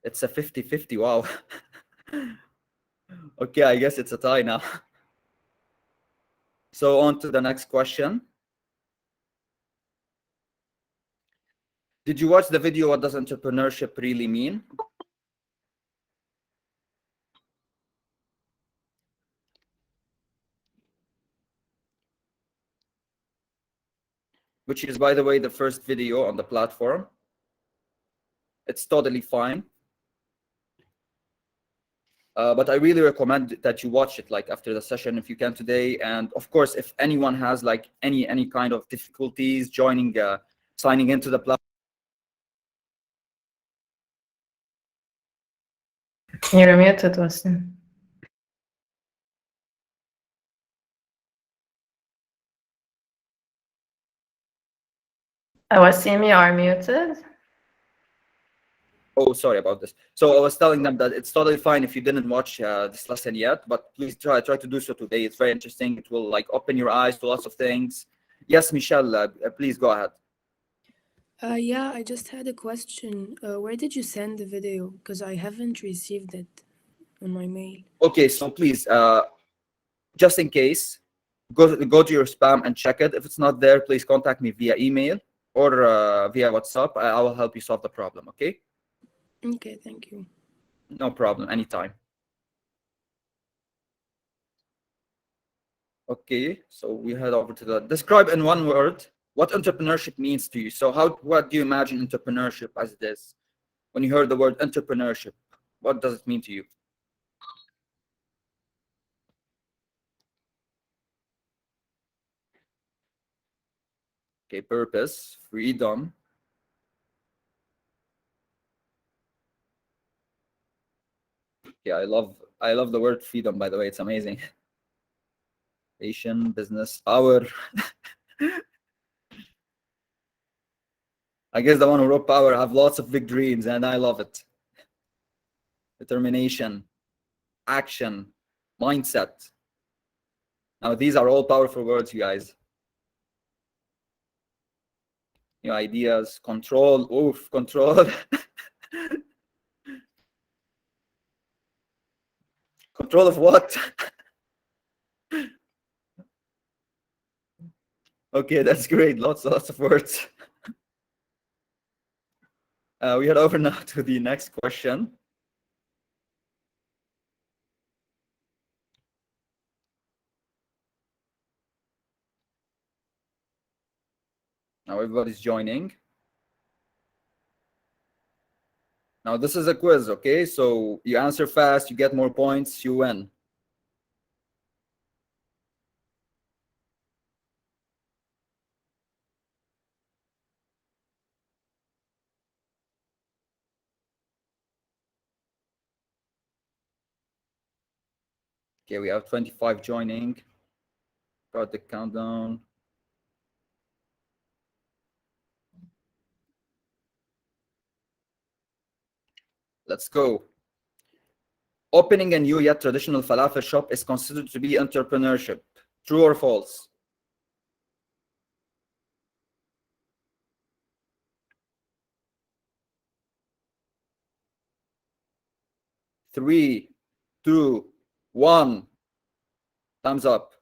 It's a 50-50. Wow. Okay, I guess it's a tie now. So on to the next question. Did you watch the video, What Does Entrepreneurship Really Mean? Which is, by the way, the first video on the platform. It's totally fine. But I really recommend that you watch it like after the session if you can today. And of course, if anyone has like any kind of difficulties joining, signing into the platform. You're muted, Wasim. Wasim, you are muted. Oh, sorry about this. So I was telling them that it's totally fine if you didn't watch this lesson yet, but please try to do so today. It's very interesting. It will like open your eyes to lots of things. Yes, Michelle, please go ahead. Yeah, I just had a question. Where did you send the video? Because I haven't received it on my mail. Okay, so please, just in case, go to your spam and check it. If it's not there, please contact me via email or via WhatsApp. I will help you solve the problem, okay? Okay, thank you. No problem, anytime. Okay, so we head over to the describe in one word what entrepreneurship means to you. So what do you imagine entrepreneurship as it is? When you heard the word entrepreneurship, what does it mean to you? Okay, purpose, freedom. Yeah, I love the word freedom, by the way. It's amazing. Patient, business, power. I guess the one who wrote power have lots of big dreams, and I love it. Determination, action, mindset. Now, these are all powerful words, you guys. New ideas, control, oof, control. Control of what? Okay, that's great. Lots of words. We head over now to the next question. Now everybody's joining. Now this is a quiz, okay? So you answer fast, you get more points, you win. Okay, we have 25 joining. Start the countdown. Let's go. Opening a new yet traditional falafel shop is considered to be entrepreneurship. True or false? Three, two, one. Thumbs up.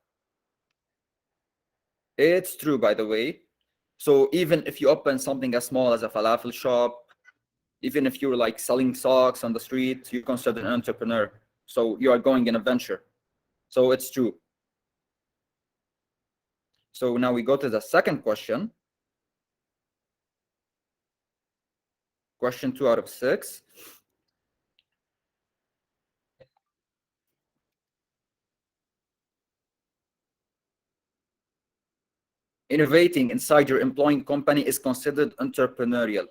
It's true, by the way. So even if you open something as small as a falafel shop, even if you're like selling socks on the street, you're considered an entrepreneur. So you are going in a venture. So it's true. So now we go to the second question. Question 2 out of 6. Innovating inside your employing company is considered entrepreneurial.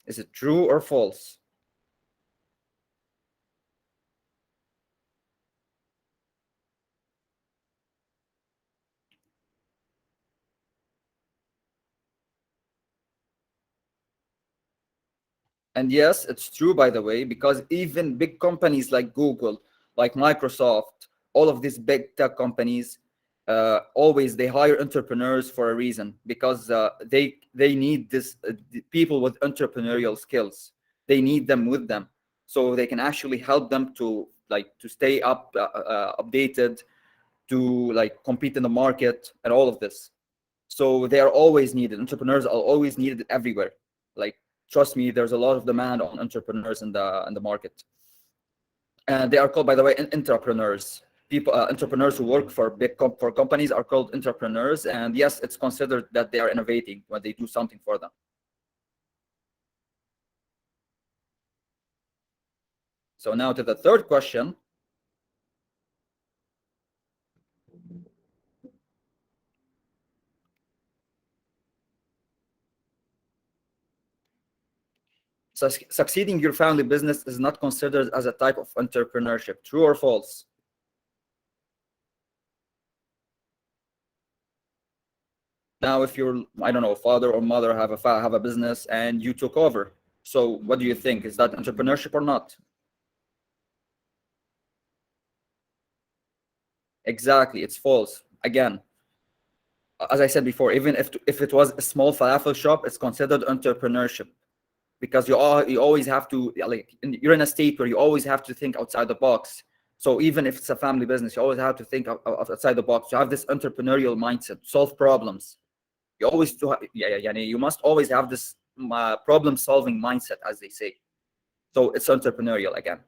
Is it true or false? And yes, it's true, by the way, because even big companies like Google, like Microsoft, all of these big tech companies, always they hire entrepreneurs for a reason, because they need this people with entrepreneurial skills. They need them with them, so they can actually help them to stay updated, to compete in the market and all of this. So they are always needed. Entrepreneurs are always needed everywhere. Trust me, there's a lot of demand on entrepreneurs in the market. And they are called, by the way, entrepreneurs. People, entrepreneurs who work for for companies are called entrepreneurs. And yes, it's considered that they are innovating when they do something for them. So now to the third question. So succeeding your family business is not considered as a type of entrepreneurship. True or false? Now, if you're, I don't know, father or mother have a business and you took over, so what do you think? Is that entrepreneurship or not? Exactly, it's false. Again, as I said before, even if it was a small falafel shop, it's considered entrepreneurship, because you always have to, you're in a state where you always have to think outside the box. So even if it's a family business, you always have to think outside the box. You have this entrepreneurial mindset, solve problems. You always you must always have this problem solving mindset, as they say. So it's entrepreneurial again.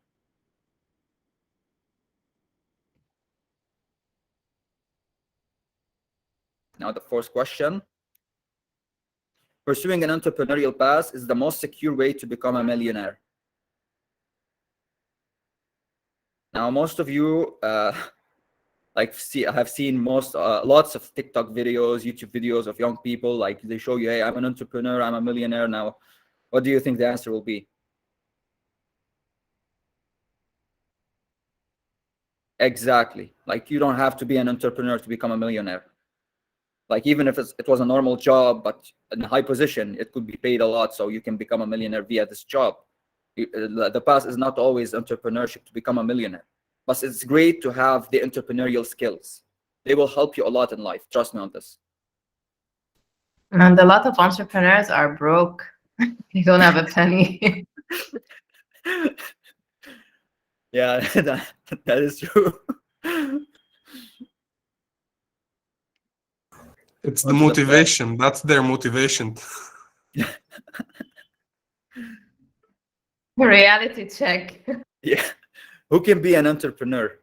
Now the fourth question. Pursuing an entrepreneurial path is the most secure way to become a millionaire. Now, most of you I have seen lots of TikTok videos, YouTube videos of young people, they show you, hey, I'm an entrepreneur, I'm a millionaire. Now, what do you think the answer will be? Exactly. You don't have to be an entrepreneur to become a millionaire. Even if it was a normal job, but in a high position, it could be paid a lot, so you can become a millionaire via this job. The path is not always entrepreneurship to become a millionaire, but it's great to have the entrepreneurial skills. They will help you a lot in life. Trust me on this. And a lot of entrepreneurs are broke. They don't have a penny. Yeah, that is true. It's the motivation. That's their motivation. Reality check. Yeah. Who can be an entrepreneur?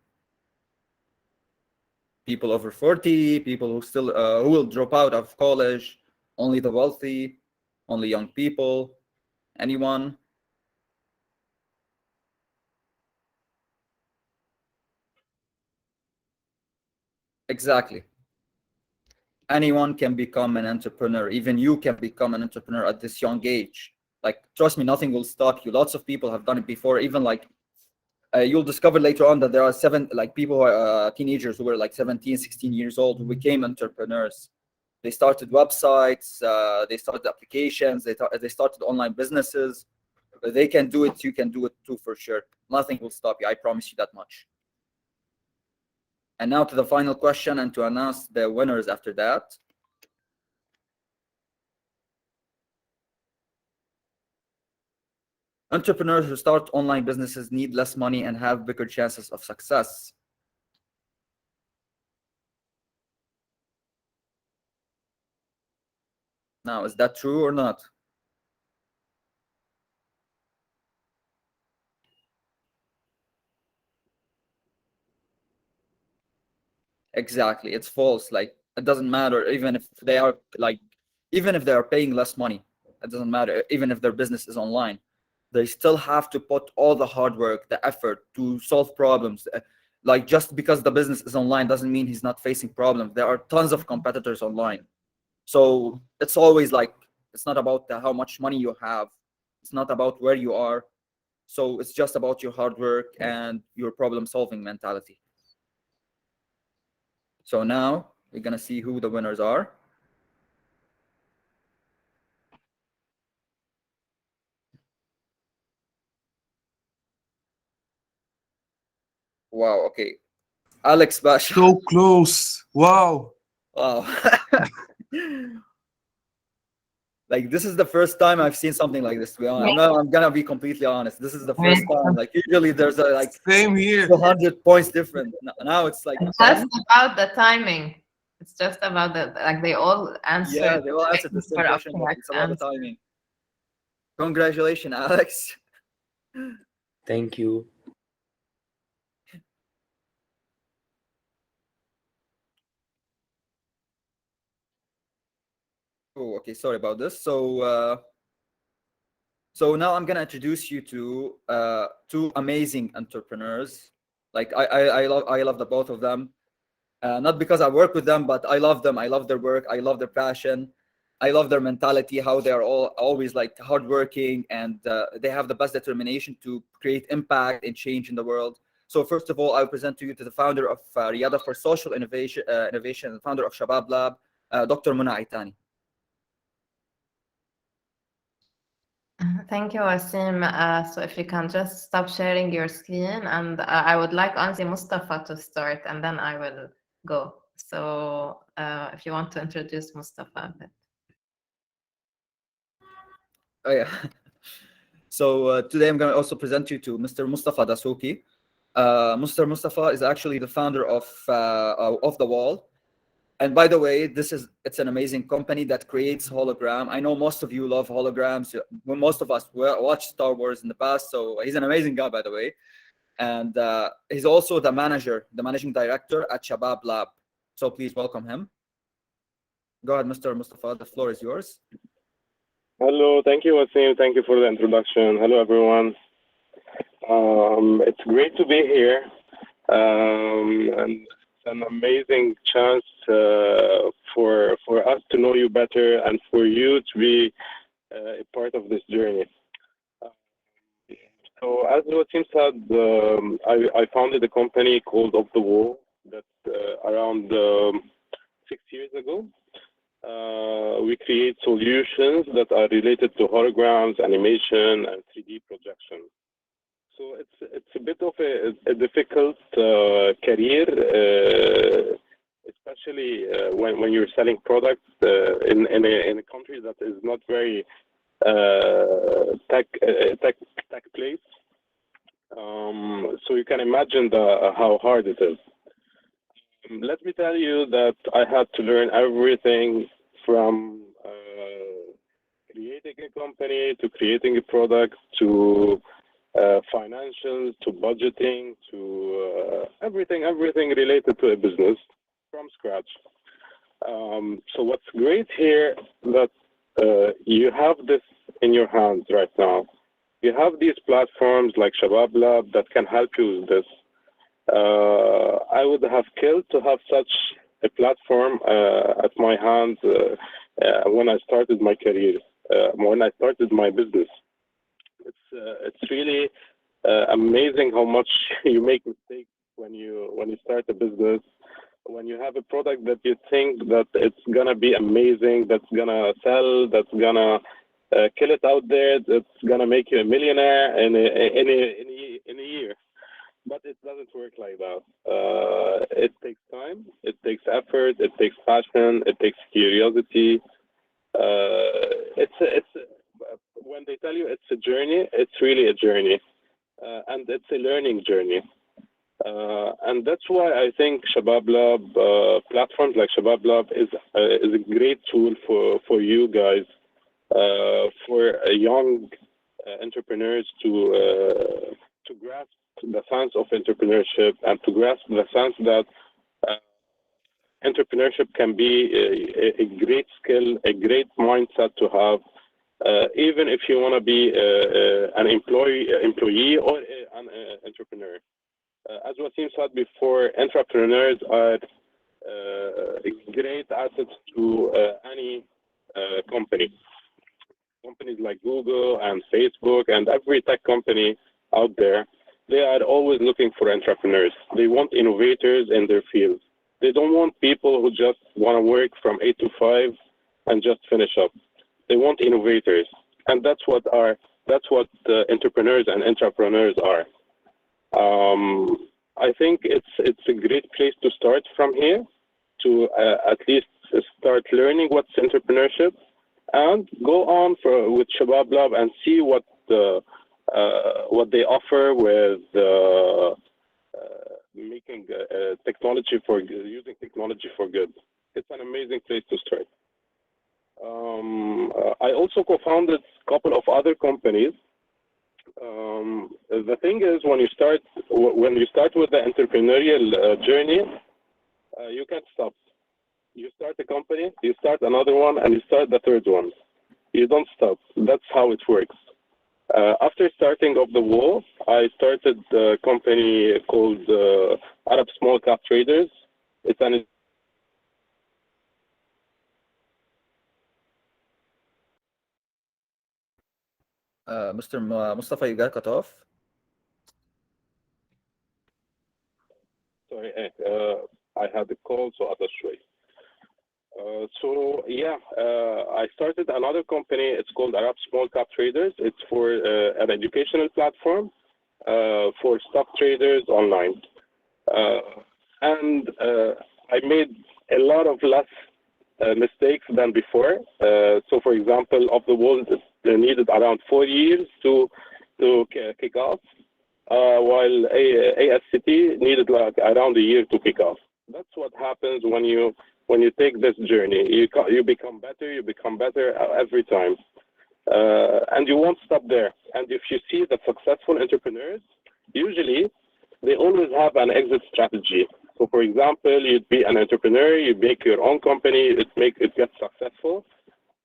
People over 40, people who will drop out of college, only the wealthy, only young people, anyone? Exactly. Anyone can become an entrepreneur. Even you can become an entrepreneur at this young age. Trust me, nothing will stop you. Lots of people have done it before. Even you'll discover later on that there are people who are teenagers who were 17, 16 years old who became entrepreneurs. They started websites, they started applications, they started online businesses. They can do it, you can do it too, for sure. Nothing will stop you, I promise you that much. And now to the final question, and to announce the winners after that. Entrepreneurs who start online businesses need less money and have bigger chances of success. Now, is that true or not? Exactly, it's false. It doesn't matter, even if they are paying less money. It doesn't matter, even if their business is online. They still have to put all the hard work, the effort to solve problems. Just because the business is online doesn't mean he's not facing problems. There are tons of competitors online. So it's always it's not about how much money you have. It's not about where you are. So it's just about your hard work and your problem solving mentality. So now we're going to see who the winners are. Wow, okay. Alex Basha. So close. Wow. Wow. Like this is the first time I've seen something like this. To be honest, I'm gonna be completely honest. This is the first time. Like usually there's a like Same here. 200 points different. Now it's like It's 10. just about the timing. It's just about the like they all answered. Yeah, they all answered the same for question, but correct it's about the answer. timing. Congratulations, Alex. Thank you. Oh, okay. Sorry about this. So now I'm gonna introduce you to two amazing entrepreneurs. Like I love the both of them. Not because I work with them, but I love them. I love their work. I love their passion. I love their mentality. How they are all always like hardworking, and they have the best determination to create impact and change in the world. So first of all, I'll present to you to the founder of Riyadh for Social Innovation, and founder of Shabab Lab, Dr. Muna Aitani. Thank you, Wasim. So if you can just stop sharing your screen, and I would like honestly Mustafa to start, and then I will go. So if you want to introduce Mustafa a bit. Oh yeah. So today I'm going to also present you to Mr. Mustafa Dasuki. Mr. Mustafa is actually the founder of The Wall. And by the way, it's an amazing company that creates hologram. I know most of you love holograms. Most of us watched Star Wars in the past, so he's an amazing guy, by the way. And he's also the managing director at Shabab Lab. So please welcome him. Go ahead, Mr. Mustafa. The floor is yours. Hello, thank you, Wasim. Thank you for the introduction. Hello, everyone. It's great to be here, and it's an amazing chance for us to know you better and for you to be a part of this journey. So, as Wasim said, I founded a company called Off the Wall that around 6 years ago. We create solutions that are related to holograms, animation, and 3D projection. So it's a bit of a difficult career, especially when you're selling products in a country that is not very tech place. So you can imagine how hard it is. Let me tell you that I had to learn everything from creating a company to creating a product to financials to budgeting to everything related to a business from scratch. So what's great here that you have this in your hands right now. You have these platforms like Shabab Lab that can help you with this. I would have killed to have such a platform at my hands when I started my career, when I started my business. It's really amazing how much you make mistakes when you start a business. When you have a product that you think that it's gonna be amazing, that's gonna sell, that's gonna kill it out there, that's gonna make you a millionaire in a year. But it doesn't work like that. It takes time, it takes effort, it takes passion, it takes curiosity. When they tell you it's a journey, it's really a journey, and it's a learning journey. And that's why I think Shabab Lab, platforms like Shabab Lab is a great tool for you guys, for young entrepreneurs to grasp the sense of entrepreneurship and to grasp the sense that entrepreneurship can be a great skill, a great mindset to have, even if you want to be an employee or an entrepreneur. As Wasim said before, entrepreneurs are a great asset to any company. Companies like Google and Facebook and every tech company out there, they are always looking for entrepreneurs. They want innovators in their field. They don't want people who just want to work from 8 to 5 and just finish up. They want innovators, and that's what entrepreneurs and entrepreneurs are. I think it's a great place to start from here, to at least start learning what's entrepreneurship, and go on with Shabab Lab and see what they offer with making technology using technology for good. It's an amazing place to start. I also co-founded a couple of other companies. The thing is, when you start with the entrepreneurial journey, you can't stop. You start a company, you start another one, and you start the third one. You don't stop. That's how it works. After starting of the wall, I started a company called Arab Small Cap Traders. It's an Mr. Mustafa, you got cut off. sorry, I had a call, so I just wait. So yeah, I started another company. It's called Arab Small Cap Traders. It's for an educational platform for stock traders online. And I made a lot of less mistakes than before. So for example, of the world, they needed around 4 years to kick off, while ASCT needed like around a year to kick off. That's what happens when you take this journey. You become better every time, and you won't stop there. And if you see the successful entrepreneurs, usually they always have an exit strategy. So for example, you'd be an entrepreneur, you make your own company, it gets successful,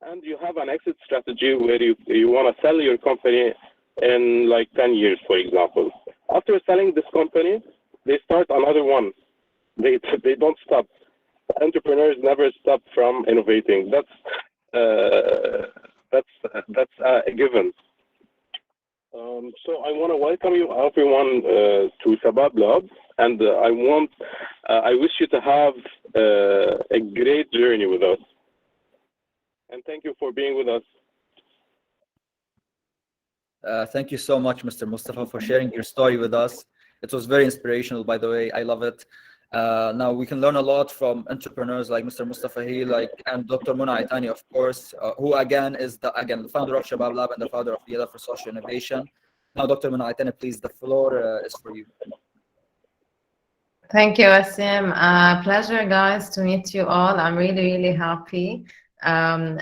and you have an exit strategy where you want to sell your company in like 10 years, for example. After selling this company, they start another one. They don't stop. Entrepreneurs never stop from innovating. That's a given. So I want to welcome you everyone to Shabab Lab, and I wish you to have a great journey with us. And thank you for being with us. Thank you so much, Mr. Mustafa, for sharing your story with us. It was very inspirational, by the way. I love it. Now we can learn a lot from entrepreneurs like Mr. Mustafa here, and Dr. Muna Aitani, of course, who again is the founder of Shabab Lab and the founder of Yela for Social Innovation. Now, Dr. Muna Aitani, please, the floor is for you. Thank you, Asim. Pleasure, guys, to meet you all. I'm really, really happy.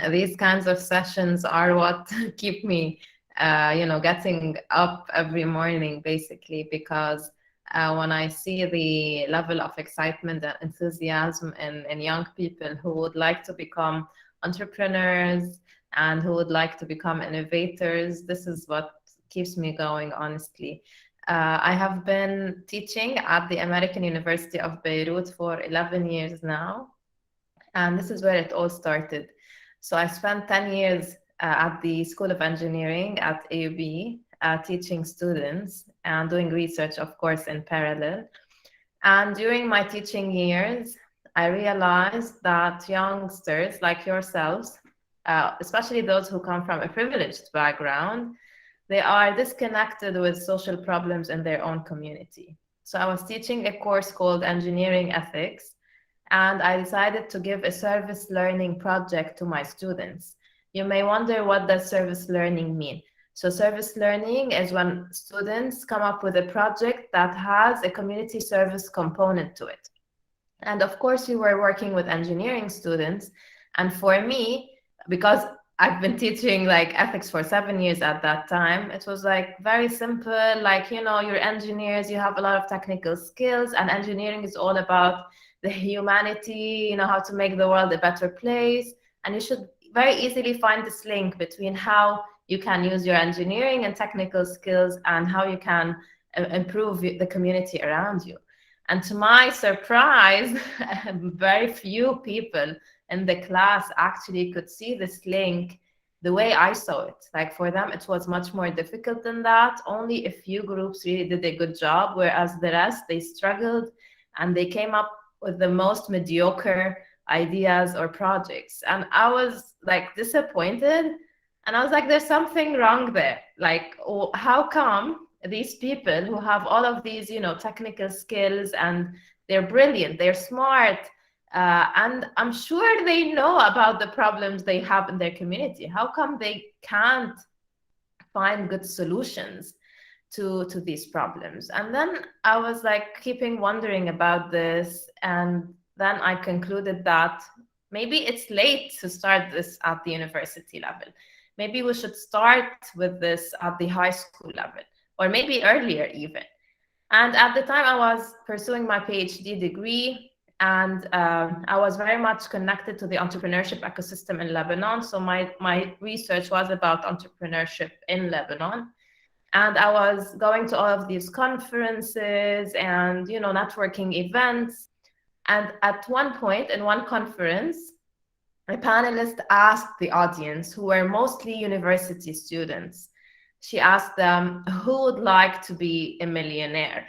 These kinds of sessions are what keep me, getting up every morning, basically, because when I see the level of excitement and enthusiasm in young people who would like to become entrepreneurs and who would like to become innovators, this is what keeps me going, honestly. I have been teaching at the American University of Beirut for 11 years now, and this is where it all started. So I spent 10 years at the School of Engineering at AUB, teaching students and doing research, of course, in parallel. And during my teaching years, I realized that youngsters like yourselves, especially those who come from a privileged background, they are disconnected with social problems in their own community. So I was teaching a course called Engineering Ethics, and I decided to give a service learning project to my students. You may wonder, what does service learning mean? So service learning is when students come up with a project that has a community service component to it. And of course, we were working with engineering students. And for me, because I've been teaching ethics for 7 years at that time, it was very simple, you're engineers, you have a lot of technical skills, and engineering is all about the humanity, how to make the world a better place. And you should very easily find this link between how you can use your engineering and technical skills and how you can improve the community around you. And to my surprise, very few people in the class actually could see this link the way I saw it. For them, it was much more difficult than that. Only a few groups really did a good job, whereas the rest, they struggled and they came up with the most mediocre ideas or projects. And I was disappointed. And I was there's something wrong there. How come these people who have all of these, technical skills, and they're brilliant, they're smart, and I'm sure they know about the problems they have in their community. How come they can't find good solutions to these problems? And then I was like keeping wondering about this, and then I concluded that maybe it's late to start this at the university level. Maybe we should start with this at the high school level, or maybe earlier even. And at the time I was pursuing my PhD degree, and I was very much connected to the entrepreneurship ecosystem in Lebanon. So my research was about entrepreneurship in Lebanon. And I was going to all of these conferences and, networking events. And at one point in one conference, a panelist asked the audience, who were mostly university students, she asked them, who would like to be a millionaire?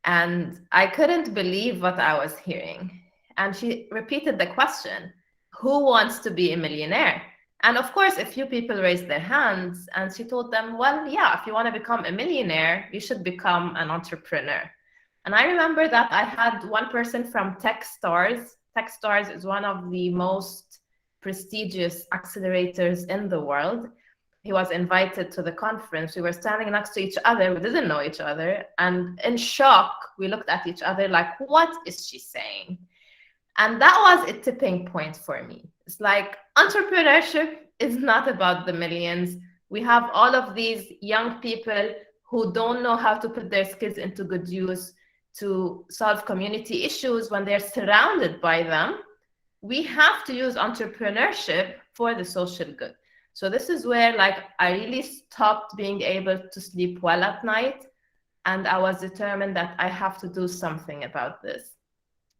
And I couldn't believe what I was hearing. And she repeated the question, who wants to be a millionaire? And of course, a few people raised their hands, and she told them, well, yeah, if you want to become a millionaire, you should become an entrepreneur. And I remember that I had one person from Techstars. Techstars is one of the most prestigious accelerators in the world. He was invited to the conference. We were standing next to each other. We didn't know each other. And in shock, we looked at each other like, what is she saying? And that was a tipping point for me. It's like, entrepreneurship is not about the millions. We have all of these young people who don't know how to put their skills into good use to solve community issues when they're surrounded by them. We have to use entrepreneurship for the social good. So this is where I really stopped being able to sleep well at night. And I was determined that I have to do something about this.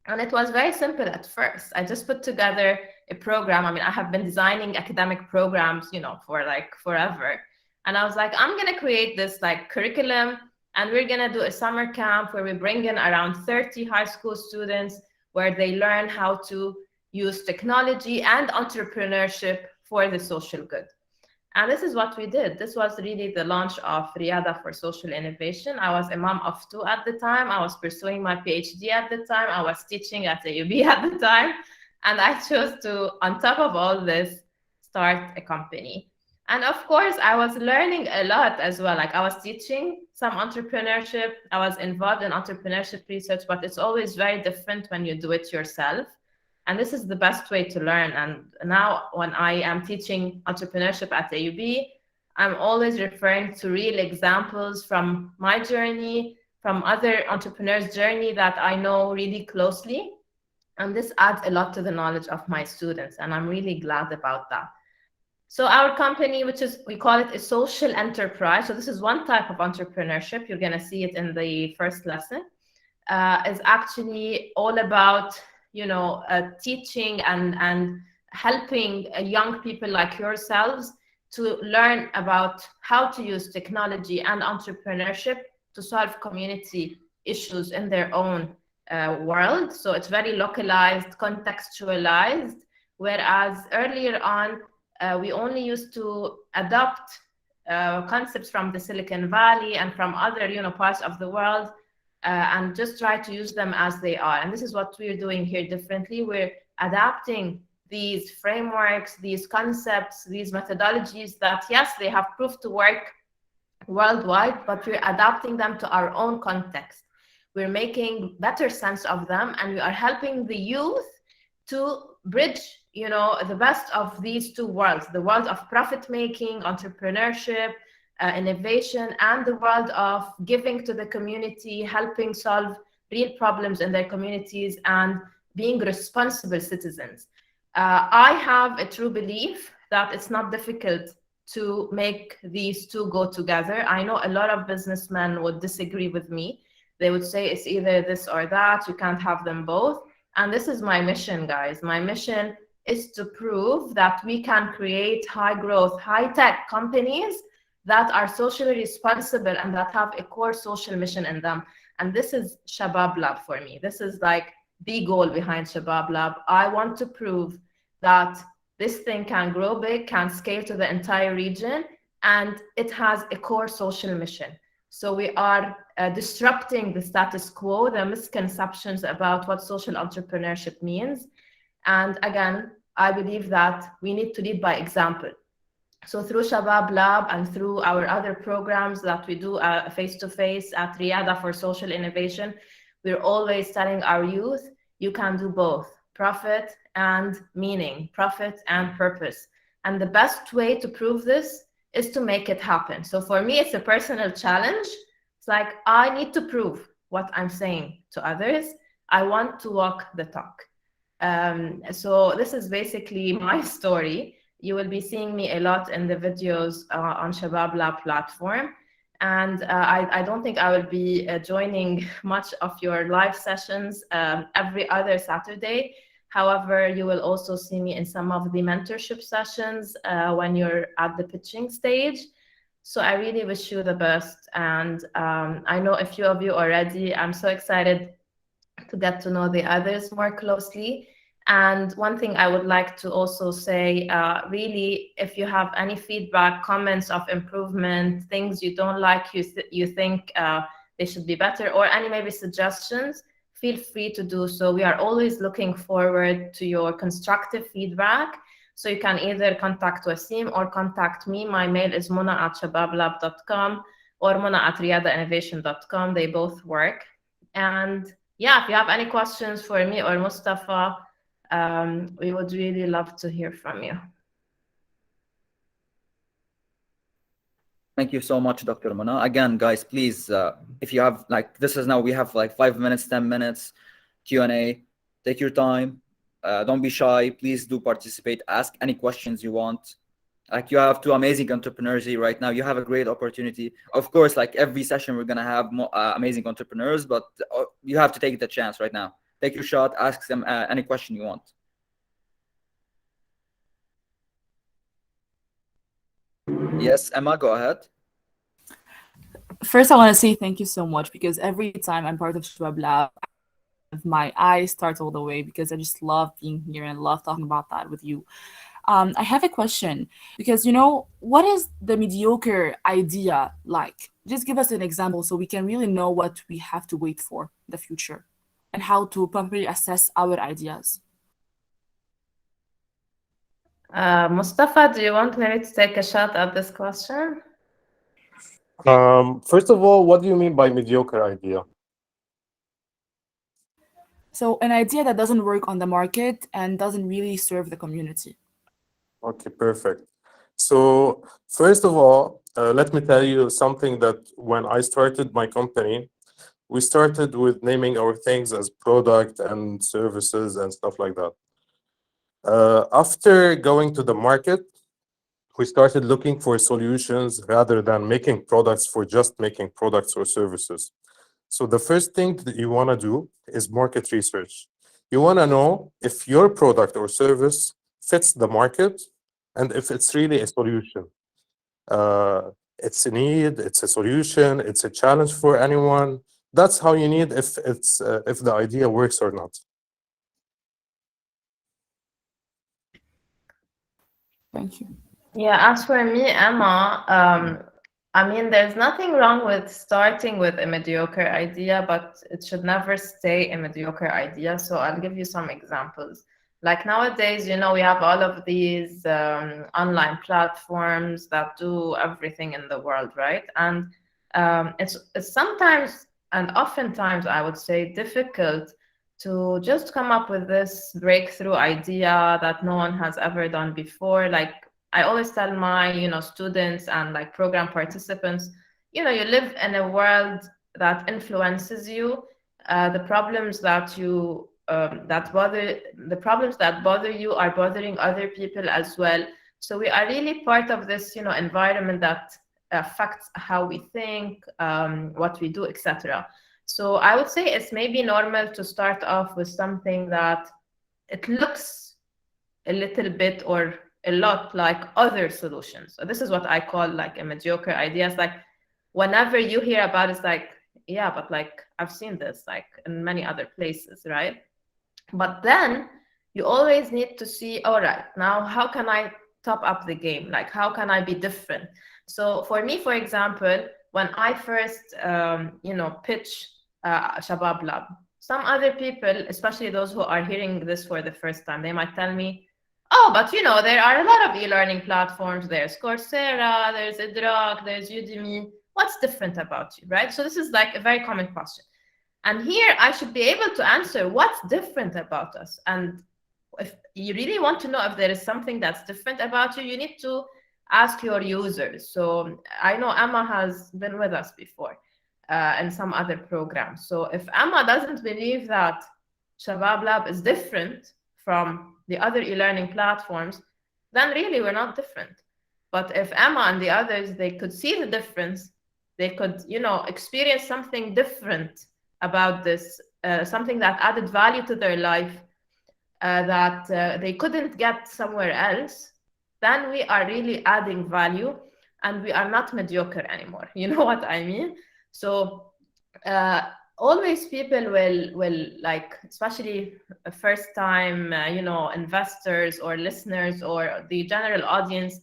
And it was very simple at first. I just put together a program. I mean, I have been designing academic programs, for forever. And I was like, I'm going to create this curriculum, and we're going to do a summer camp where we bring in around 30 high school students where they learn how to use technology and entrepreneurship for the social good. And this is what we did. This was really the launch of Riyada for Social Innovation. I was a mom of two at the time. I was pursuing my PhD at the time. I was teaching at AUB at the time. And I chose to, on top of all this, start a company. And of course, I was learning a lot as well. I was teaching some entrepreneurship. I was involved in entrepreneurship research, but it's always very different when you do it yourself. And this is the best way to learn. And now when I am teaching entrepreneurship at AUB, I'm always referring to real examples from my journey, from other entrepreneurs' journey that I know really closely. And this adds a lot to the knowledge of my students. And I'm really glad about that. So our company, we call it a social enterprise. So this is one type of entrepreneurship. You're going to see it in the first lesson, is actually all about teaching and helping young people like yourselves to learn about how to use technology and entrepreneurship to solve community issues in their own world. So it's very localized, contextualized, whereas earlier on, we only used to adopt concepts from the Silicon Valley and from other parts of the world, and just try to use them as they are. And this is what we're doing here differently. We're adapting these frameworks, these concepts, these methodologies that, yes, they have proved to work worldwide, but we're adapting them to our own context. We're making better sense of them, and we are helping the youth to bridge, the best of these two worlds, the world of profit-making, entrepreneurship, innovation, and the world of giving to the community, helping solve real problems in their communities, and being responsible citizens. I have a true belief that it's not difficult to make these two go together. I know a lot of businessmen would disagree with me. They would say it's either this or that, you can't have them both. And this is my mission, guys. My mission is to prove that we can create high-growth, high-tech companies that are socially responsible and that have a core social mission in them. And this is Shabab Lab for me. This is the goal behind Shabab Lab. I want to prove that this thing can grow big, can scale to the entire region, and it has a core social mission. So we are disrupting the status quo, the misconceptions about what social entrepreneurship means. And again, I believe that we need to lead by example. So through Shabab Lab and through our other programs that we do face-to-face at Riyadh for Social Innovation, we're always telling our youth, you can do both, profit and meaning, profit and purpose. And the best way to prove this is to make it happen. So for me, it's a personal challenge. It's like, I need to prove what I'm saying to others. I want to walk the talk. So this is basically my story. You will be seeing me a lot in the videos on Shabab Lab platform. And I don't think I will be joining much of your live sessions every other Saturday. However, you will also see me in some of the mentorship sessions when you're at the pitching stage. So I really wish you the best. And I know a few of you already. I'm so excited to get to know the others more closely. And one thing I would like to also say, really, if you have any feedback, comments of improvement, things you don't like, you think they should be better, or any maybe suggestions, feel free to do so. We are always looking forward to your constructive feedback. So you can either contact Wasim or contact me. My mail is mona@shabablab.com or mona@riyadinnovation.com. They both work. And yeah, if you have any questions for me or Mustafa, we would really love to hear from you. Thank you so much, Dr. Mona. Again, guys, please, if you have like, this is now, we have like 5 minutes, 10 minutes Q&A. Take your time. Don't be shy. Please do participate. Ask any questions you want. Like, you have two amazing entrepreneurs here right now. You have a great opportunity. Of course, like every session, we're going to have more amazing entrepreneurs, but you have to take the chance right now. Take your shot. Ask them any question you want. Yes, Emma, go ahead. First, I want to say thank you so much, because every time I'm part of Shabab Lab, my eyes start all the way, because I just love being here and love talking about that with you. I have a question, because, you know, what is the mediocre idea like? Just give us an example so we can really know what we have to wait for in the future and how to properly assess our ideas. Mustafa, do you want maybe to take a shot at this question? First of all, what do you mean by mediocre idea? So an idea that doesn't work on the market and doesn't really serve the community. Okay, perfect. So first of all, let me tell you something that when I started my company, we started with naming our things as product and services and stuff like that. After going to the market, we started looking for solutions rather than making products for just making products or services. So the first thing that you want to do is market research. You want to know if your product or service fits the market and if it's really a solution. It's a need, it's a solution, it's a challenge for anyone. That's how you need if the idea works or not. Thank you. Yeah, as for me, Emma, I mean, there's nothing wrong with starting with a mediocre idea, but it should never stay a mediocre idea. So I'll give you some examples. Like nowadays, you know, we have all of these online platforms that do everything in the world, right? And it's sometimes and oftentimes, I would say, difficult to just come up with this breakthrough idea that no one has ever done before. Like I always tell my, students and like program participants, you live in a world that influences you. The problems that bother you are bothering other people as well. So we are really part of this, environment that affects how we think, what we do, etc. So I would say it's maybe normal to start off with something that it looks a little bit or a lot like other solutions. So this is what I call like a mediocre idea. It's like whenever you hear about it, it's like, yeah, but like I've seen this like in many other places, right? But then you always need to see, all right, now how can I top up the game? Like how can I be different? So for me, for example, when I first, pitch Shabab Lab, some other people, especially those who are hearing this for the first time, they might tell me, oh, but there are a lot of e-learning platforms. There's Coursera, there's Idrak, there's Udemy. What's different about you, right? So this is like a very common question. And here I should be able to answer what's different about us. And if you really want to know if there is something that's different about you, you need to ask your users. So I know Emma has been with us before in some other programs. So if Emma doesn't believe that Shabab Lab is different from the other e-learning platforms, then really we're not different. But if Emma and the others, they could see the difference, they could, experience something different about this, something that added value to their life, that they couldn't get somewhere else, then we are really adding value and we are not mediocre anymore. You know what I mean? So always people will like, especially first time, investors or listeners or the general audience,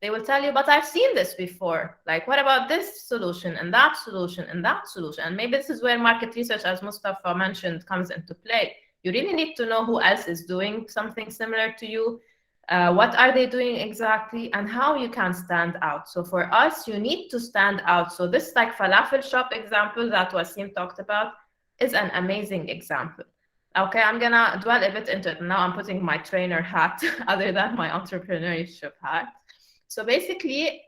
they will tell you, but I've seen this before. Like, what about this solution and that solution and that solution? And maybe this is where market research, as Mustafa mentioned, comes into play. You really need to know who else is doing something similar to you. What are they doing exactly, and how you can stand out. So for us, you need to stand out. So this like falafel shop example that Wasim talked about is an amazing example. Okay, I'm gonna dwell a bit into it. Now I'm putting my trainer hat other than my entrepreneurship hat. So basically,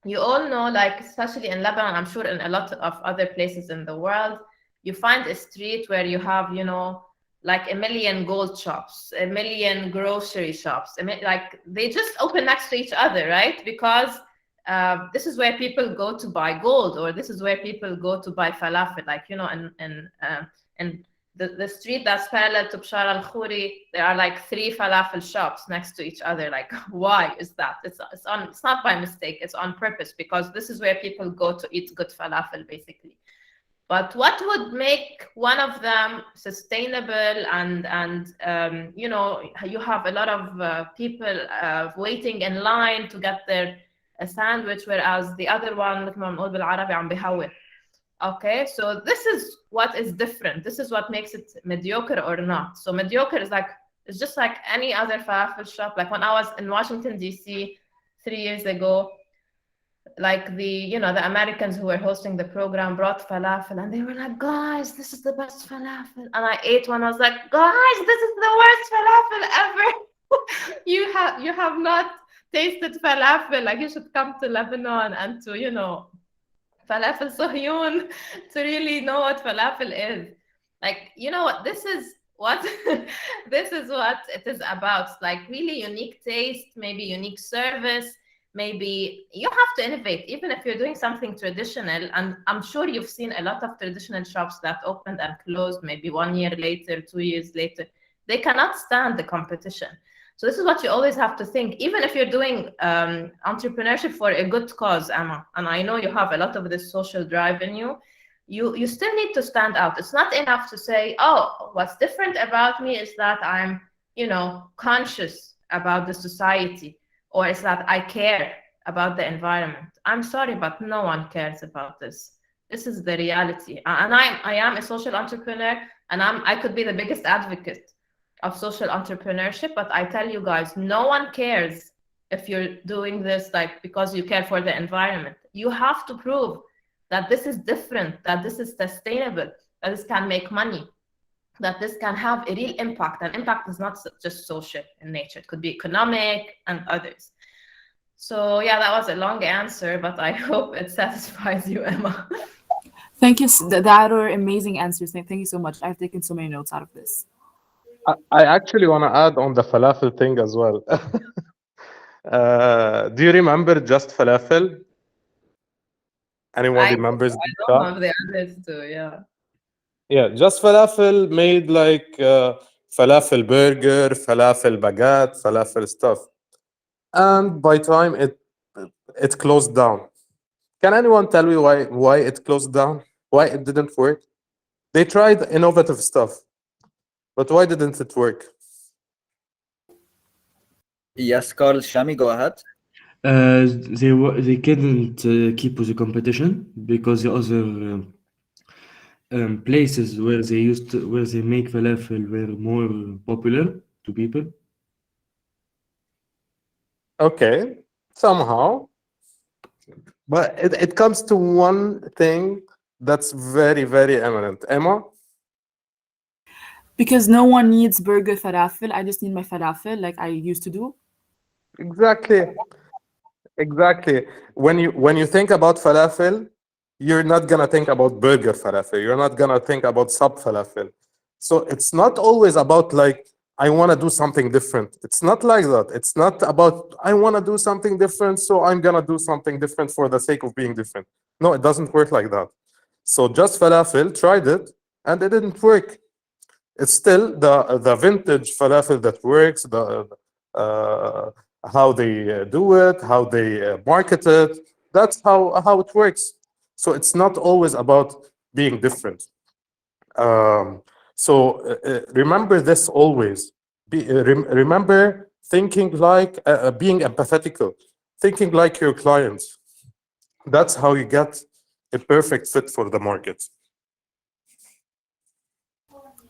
you all know, like, especially in Lebanon, I'm sure in a lot of other places in the world, you find a street where you have, like 1 million gold shops, 1 million grocery shops. Like they just open next to each other, right? Because this is where people go to buy gold, or this is where people go to buy falafel. Like, and the street that's parallel to Bshar al-Khoury, there are like 3 falafel shops next to each other. Like, why is that? It's not by mistake. It's on purpose, because this is where people go to eat good falafel, basically. But what would make one of them sustainable and you have a lot of people waiting in line to get their sandwich, whereas the other one, okay, so this is what is different. This is what makes it mediocre or not. So mediocre is like, it's just like any other falafel shop. Like when I was in Washington, D.C. 3 years ago, like the Americans who were hosting the program brought falafel, and they were like, guys, this is the best falafel. And I ate one. I was like, guys, this is the worst falafel ever. you have not tasted falafel. Like, you should come to Lebanon and to, falafel Sohyun to really know what falafel is. Like, what this is what this is what it is about. Like, really unique taste, maybe unique service. Maybe you have to innovate, even if you're doing something traditional. And I'm sure you've seen a lot of traditional shops that opened and closed maybe 1 year later, 2 years later. They cannot stand the competition. So this is what you always have to think, even if you're doing entrepreneurship for a good cause, Emma, and I know you have a lot of this social drive in you, you still need to stand out. It's not enough to say, oh, what's different about me is that I'm, conscious about the society, or it's that I care about the environment. I'm sorry, but no one cares about this. This is the reality. And I am a social entrepreneur, and I could be the biggest advocate of social entrepreneurship, but I tell you guys, no one cares if you're doing this like because you care for the environment. You have to prove that this is different, that this is sustainable, that this can make money, that this can have a real impact. And impact is not just social in nature. It could be economic and others. So yeah, that was a long answer, but I hope it satisfies you, Emma. Thank you. That are amazing answers. Thank you so much. I've taken so many notes out of this. I actually want to add on the falafel thing as well. Do you remember Just Falafel? Anyone remembers I this know shop? of the others too, yeah. Yeah, Just Falafel made like falafel burger, falafel baguette, falafel stuff. And by time it closed down. Can anyone tell me why it closed down? Why it didn't work? They tried innovative stuff, but why didn't it work? Yes, Carl Shami, go ahead. They couldn't keep with the competition because the other places where they make falafel were more popular to people. Okay, somehow. But it comes to one thing that's very, very eminent. Emma? Because no one needs burger falafel. I just need my falafel like I used to do. Exactly. Exactly. When you think about falafel, you're not gonna think about burger falafel. You're not gonna think about sub falafel. So it's not always about like I want to do something different. It's not like that. It's not about I want to do something different, so I'm gonna do something different for the sake of being different. No, it doesn't work like that. So just falafel tried it and it didn't work. It's still the vintage falafel that works. The how they do it, how they market it. That's how it works. So it's not always about being different. Remember this always. Remember thinking like being empathetical, thinking like your clients. That's how you get a perfect fit for the market.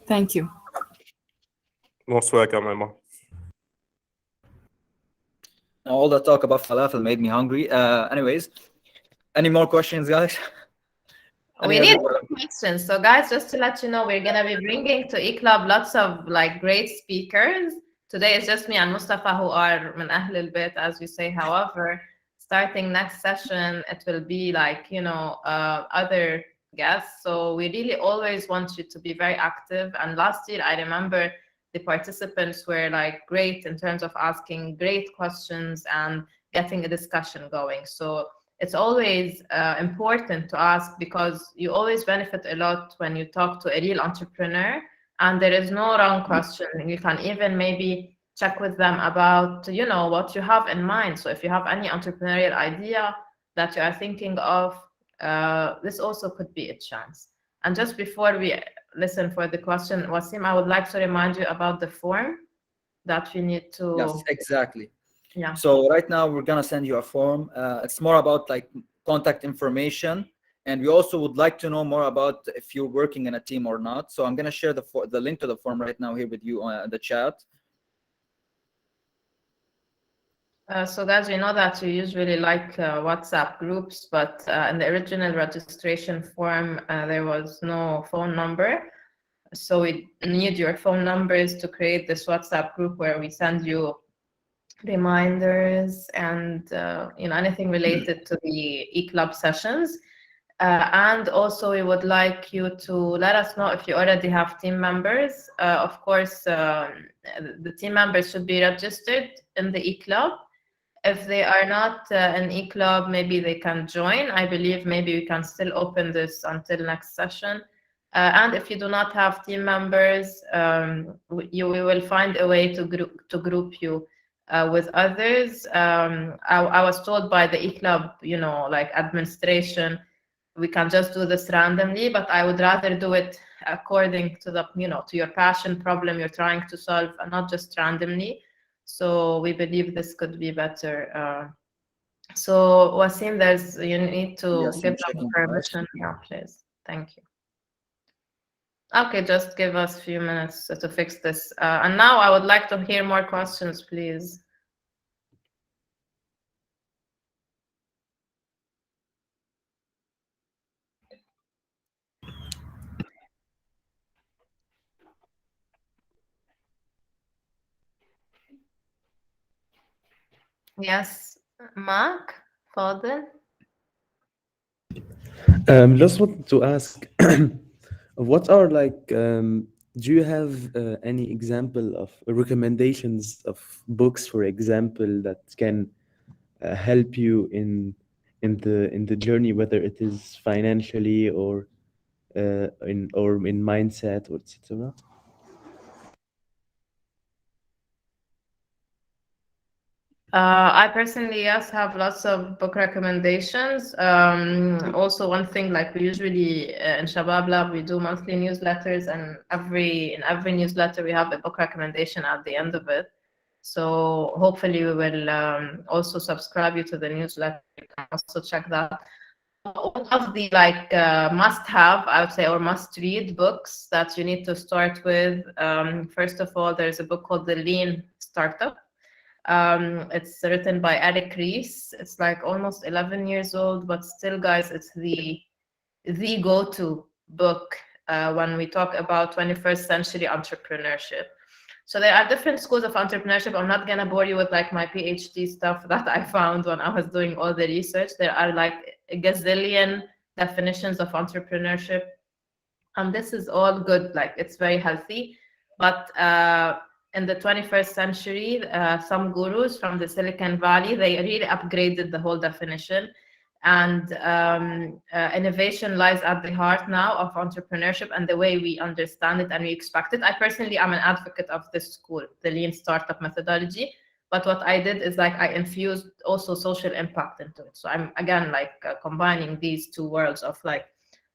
Thank you. Most welcome, Emma. Now, all that talk about falafel made me hungry. Anyways, any more questions, guys? We need more questions. So guys, just to let you know, we're gonna be bringing to eClub lots of like great speakers. Today it's just me and Mustafa who are min Ahl al-Bayt, as we say. However, starting next session, it will be like, other guests. So we really always want you to be very active. And last year, I remember the participants were like great in terms of asking great questions and getting a discussion going. So it's always important to ask because you always benefit a lot when you talk to a real entrepreneur and there is no wrong question. You can even maybe check with them about, what you have in mind. So if you have any entrepreneurial idea that you are thinking of, this also could be a chance. And just before we listen for the question, Wasim, I would like to remind you about the form that we need to. Yes, exactly. Yeah. So right now we're gonna send you a form. It's more about like contact information, and we also would like to know more about if you're working in a team or not. So I'm gonna share the link to the form right now here with you on the chat. So guys, we know that you usually like WhatsApp groups, but in the original registration form, there was no phone number. So we need your phone numbers to create this WhatsApp group where we send you reminders and anything related to the eClub sessions. And also we would like you to let us know if you already have team members. Of course, the team members should be registered in the eClub. If they are not in eClub, maybe they can join. I believe maybe we can still open this until next session. And if you do not have team members, we will find a way to group you with others. I was told by the eClub, like administration, we can just do this randomly, but I would rather do it according to the, to your passion problem you're trying to solve and not just randomly. So we believe this could be better. So Wasim, you need to give them permission. Yeah, please. Thank you. Okay, just give us a few minutes to fix this. And now I would like to hear more questions, please. Yes, Mark, Fadel. Just wanted to ask, what are like, do you have any example of recommendations of books, for example, that can help you in the journey, whether it is financially or in mindset or etc. I personally, yes, have lots of book recommendations. Also, one thing, like we usually in Shabab Lab, we do monthly newsletters, and in every newsletter we have a book recommendation at the end of it. So hopefully we will also subscribe you to the newsletter. You can also check that. One of the must-have, I would say, or must-read books that you need to start with. First of all, there's a book called The Lean Startup. It's written by Eric Ries. It's like almost 11 years old, but still, guys, it's the go-to book when we talk about 21st century entrepreneurship. So there are different schools of entrepreneurship. I'm not gonna bore you with like my PhD stuff that I found when I was doing all the research. There are like a gazillion definitions of entrepreneurship. And this is all good, like it's very healthy. But in the 21st century, some gurus from the Silicon Valley, they really upgraded the whole definition. And innovation lies at the heart now of entrepreneurship and the way we understand it and we expect it. I personally am an advocate of this school, the lean startup methodology. But what I did is like I infused also social impact into it. So I'm again like combining these two worlds of like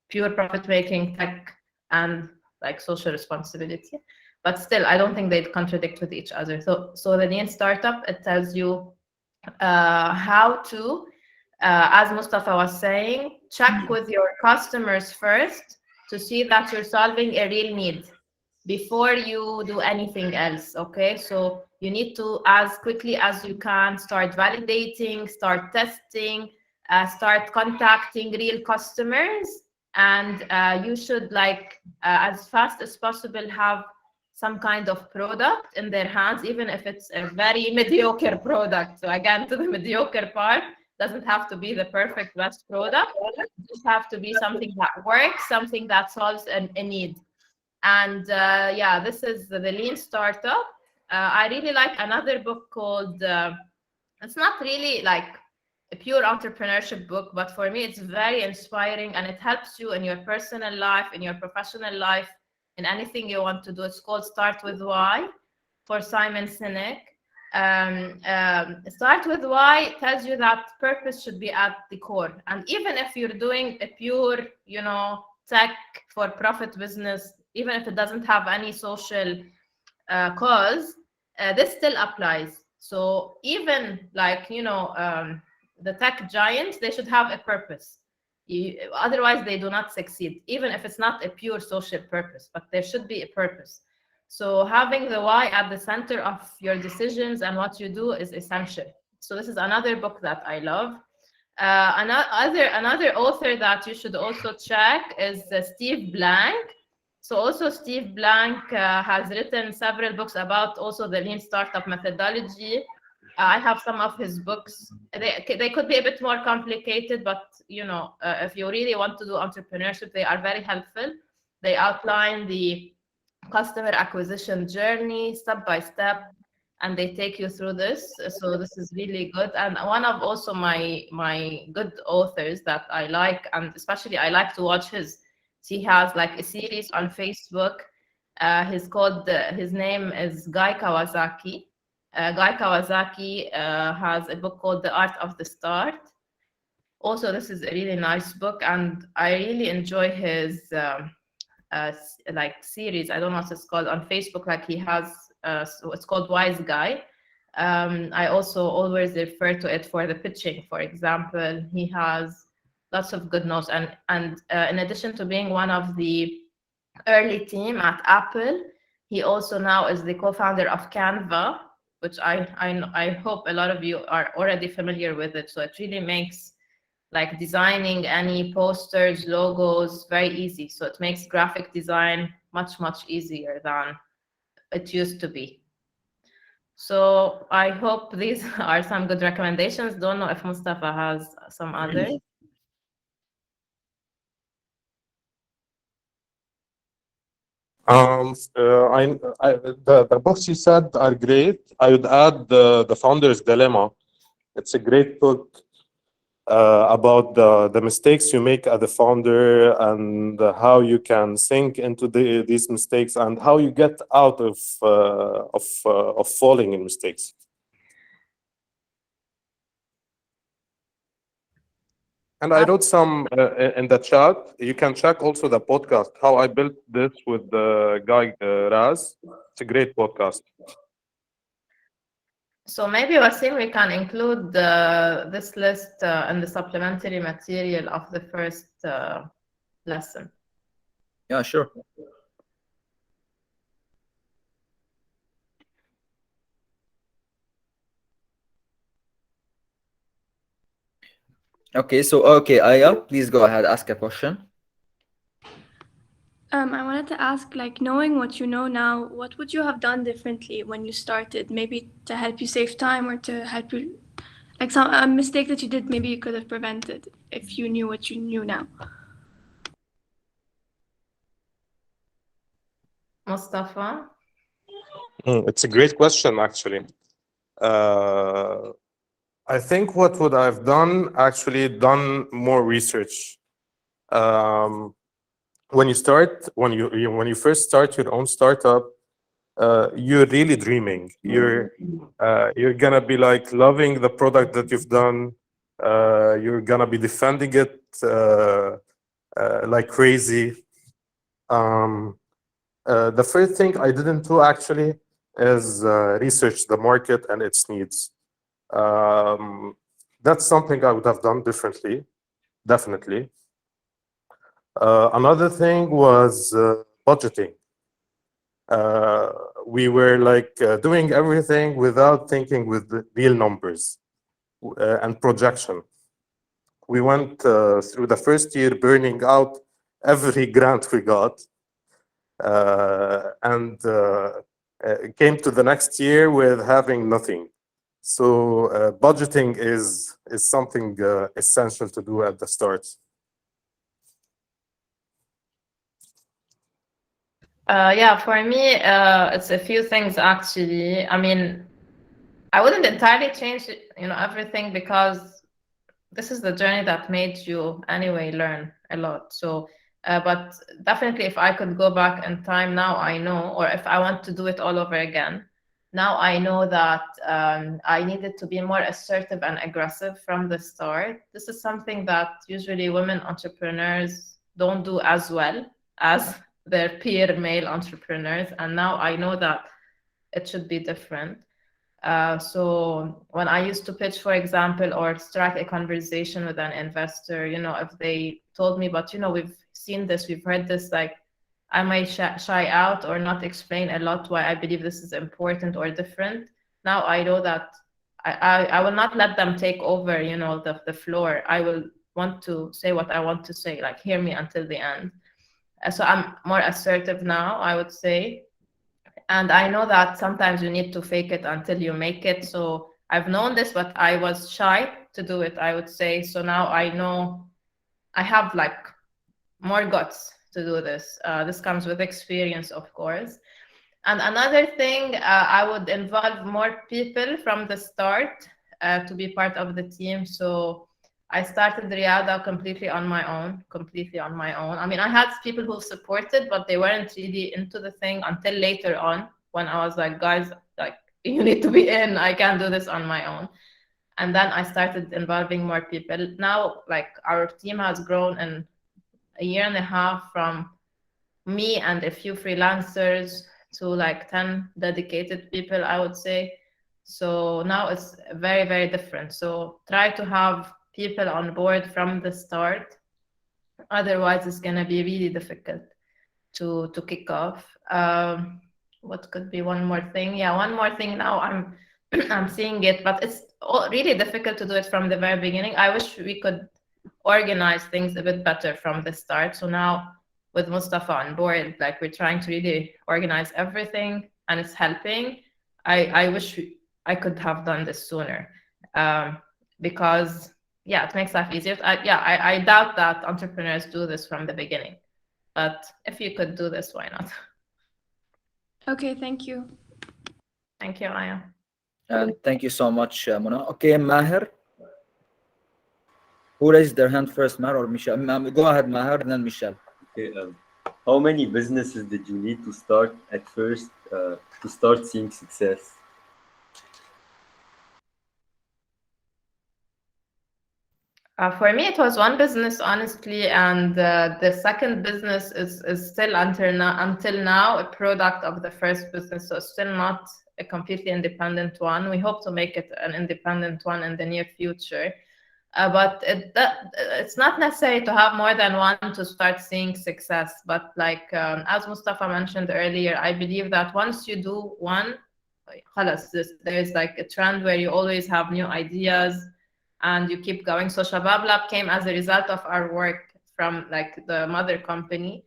pure profit making tech and like social responsibility. But still, I don't think they contradict with each other. So the lean startup, it tells you how to, as Mustafa was saying, check with your customers first to see that you're solving a real need before you do anything else, okay? So you need to, as quickly as you can, start validating, start testing, start contacting real customers, and you should as fast as possible have some kind of product in their hands, even if it's a very mediocre product. So again, to the mediocre part, doesn't have to be the perfect best product. It just have to be something that works, something that solves a need. And yeah, this is the lean startup. I really like another book called, it's not really like a pure entrepreneurship book, but for me, it's very inspiring and it helps you in your personal life, in your professional life, in anything you want to do. It's called Start With Why for Simon Sinek. Start With Why tells you that purpose should be at the core. And even if you're doing a pure, tech for profit business, even if it doesn't have any social cause, this still applies. So even the tech giants, they should have a purpose. Otherwise, they do not succeed, even if it's not a pure social purpose, but there should be a purpose. So having the why at the center of your decisions and what you do is essential. So this is another book that I love. Another author that you should also check is Steve Blank. So also Steve Blank has written several books about also the lean startup methodology. I have some of his books. They could be a bit more complicated, but if you really want to do entrepreneurship, they are very helpful. They outline the customer acquisition journey step by step, and they take you through this. So this is really good. And one of also my good authors that I like, and especially I like to watch he has like a series on Facebook. His name is Guy Kawasaki. Guy Kawasaki has a book called The Art of the Start. Also, this is a really nice book, and I really enjoy his series. I don't know what it's called on Facebook. Like he has, it's called Wise Guy. I also always refer to it for the pitching. For example, he has lots of good notes, and in addition to being one of the early team at Apple, he also now is the co-founder of Canva, which I hope a lot of you are already familiar with it. So it really makes like designing any posters, logos very easy. So it makes graphic design much easier than it used to be. So I hope these are some good recommendations. Don't know if Mustafa has some others. The books you said are great. I would add the Founder's Dilemma. It's a great book about the mistakes you make as a founder and how you can sink into these mistakes and how you get out of falling in mistakes. And I wrote some in the chat. You can check also the podcast, How I Built This with Guy Raz. It's a great podcast. So maybe Wasim, we can include this list in the supplementary material of the first lesson. Yeah, sure. Okay, so Aya, please go ahead, ask a question. I wanted to ask, like, knowing what you know now, what would you have done differently when you started? Maybe to help you save time or to help you, like, a mistake that you did, maybe you could have prevented if you knew what you knew now. Mustafa? It's a great question, actually. I think what would I've done, actually done more research. When you first start your own startup, you're really dreaming. You're gonna be like loving the product that you've done. You're gonna be defending it like crazy. The first thing I didn't do actually is research the market and its needs. That's something I would have done differently, definitely. Another thing was budgeting. We were like doing everything without thinking with the real numbers and projection. We went through the first year burning out every grant we got, and came to the next year with having nothing. So budgeting is something essential to do at the start. Yeah, for me, it's a few things actually. I mean, I wouldn't entirely change, everything, because this is the journey that made you anyway learn a lot. So, but definitely, if I could go back in time now, I know, or if I want to do it all over again, now I know that I needed to be more assertive and aggressive from the start. This is something that usually women entrepreneurs don't do as well as their peer male entrepreneurs. And now I know that it should be different. So when I used to pitch, for example, or strike a conversation with an investor, if they told me, but we've seen this, we've heard this, like, I might shy out or not explain a lot why I believe this is important or different. Now I know that I will not let them take over, the floor. I will want to say what I want to say, like, hear me until the end. So I'm more assertive now, I would say. And I know that sometimes you need to fake it until you make it. So I've known this, but I was shy to do it, I would say. So now I know I have like more guts to do this. This comes with experience, of course. And another thing, I would involve more people from the start to be part of the team. So I started Riyadh completely on my own. I mean, I had people who supported, but they weren't really into the thing until later on, when I was like, guys, like, you need to be in. I can't do this on my own. And then I started involving more people. Now, like, our team has grown in a year and a half from me and a few freelancers to like 10 dedicated people, I would say. So now it's very, very different. So try to have people on board from the start. Otherwise, it's going to be really difficult to kick off. What could be one more thing? Yeah, one more thing now. I'm seeing it, but it's really difficult to do it from the very beginning. I wish we could organize things a bit better from the start. So now with Mustafa on board, like, we're trying to really organize everything, and it's helping. I wish I could have done this sooner, because yeah, it makes life easier. I doubt that entrepreneurs do this from the beginning, but if you could do this, why not? Okay, thank you. Thank you, Aya. And thank you so much, Mona. Okay, Maher. Who raised their hand first, Maher or Michelle? Go ahead, Maher, and then Michelle. Okay, how many businesses did you need to start at first to start seeing success? For me, it was one business, honestly, and the second business is still until now a product of the first business, so it's still not a completely independent one. We hope to make it an independent one in the near future. But it's not necessary to have more than one to start seeing success. But like as Mustafa mentioned earlier, I believe that once you do one, there's like a trend where you always have new ideas and you keep going. So Shabab Lab came as a result of our work from like the mother company,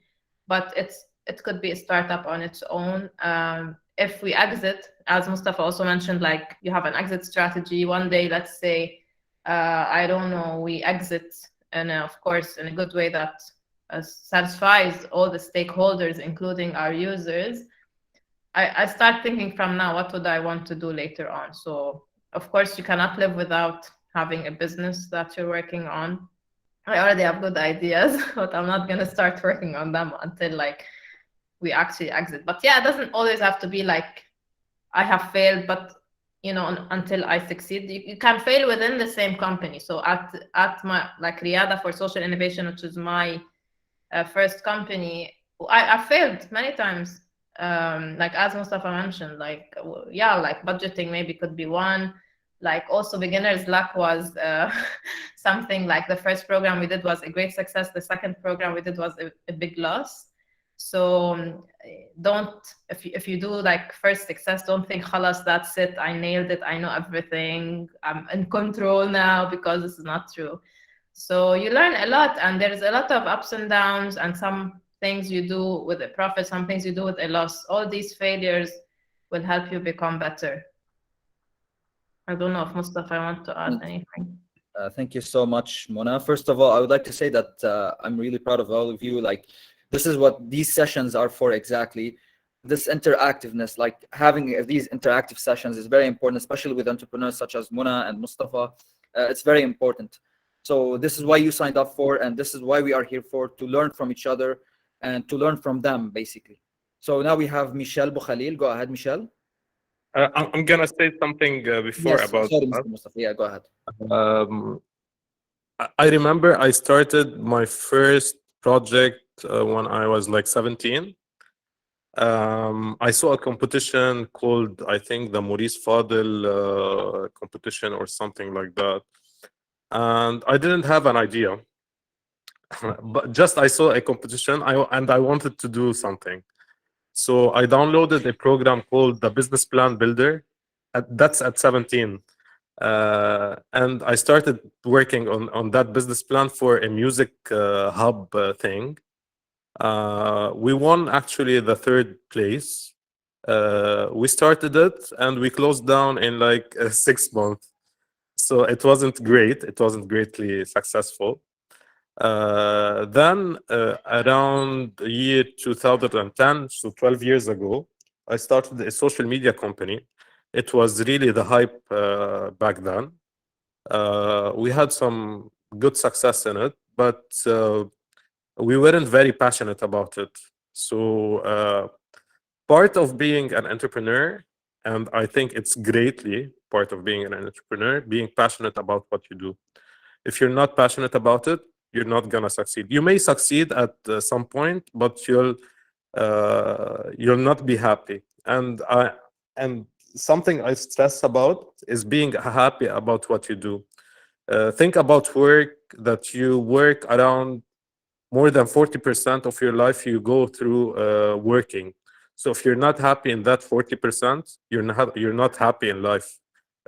but it could be a startup on its own. If we exit, as Mustafa also mentioned, like you have an exit strategy. One day, let's say, I don't know, we exit, and of course, in a good way that satisfies all the stakeholders, including our users. I start thinking from now, what would I want to do later on? So, of course, you cannot live without having a business that you're working on. I already have good ideas, but I'm not going to start working on them until like we actually exit. But yeah, it doesn't always have to be like I have failed, but you know, until I succeed. You can fail within the same company. So at my like Riyada for Social Innovation, which is my first company, I failed many times. Like as Mustafa mentioned, like yeah, like budgeting maybe could be one. Like also beginner's luck was something like the first program we did was a great success. The second program we did was a big loss. So don't, if you do like first success, don't think khalas, that's it, I nailed it, I know everything, I'm in control now, because this is not true. So you learn a lot, and there's a lot of ups and downs, and some things you do with a profit, some things you do with a loss. All these failures will help you become better. I don't know if Mustafa want to add anything. Thank you so much, Mona. First of all, I would like to say that I'm really proud of all of you. Like, this is what these sessions are for exactly. This interactiveness, like having these interactive sessions is very important, especially with entrepreneurs such as Mona and Mustafa. It's very important. So this is why you signed up for, and this is why we are here for, to learn from each other and to learn from them, basically. So now we have Michel Boukhalil. Go ahead, Michel. I'm gonna say something before Yes, about sorry, that. Mr. Mustafa. Yeah, go ahead. I remember I started my first project when I was like 17. I saw a competition called, I think, the Maurice Fadel competition or something like that. And I didn't have an idea, but just I saw a competition and I wanted to do something. So I downloaded a program called the Business Plan Builder. That's at 17. And I started working on that business plan for a music hub thing. We won actually the third place. We started it and we closed down in like 6 months. So it wasn't great. It wasn't greatly successful. Then around the year 2010, so 12 years ago, I started a social media company. It was really the hype back then. We had some good success in it, but we weren't very passionate about it. So part of being an entrepreneur, and I think it's greatly part of being an entrepreneur, being passionate about what you do. If you're not passionate about it, you're not gonna succeed. You may succeed at some point, but you'll not be happy. And something I stress about is being happy about what you do. Think about work that you work around more than 40% of your life you go through working. So if you're not happy in that 40%, you're not happy in life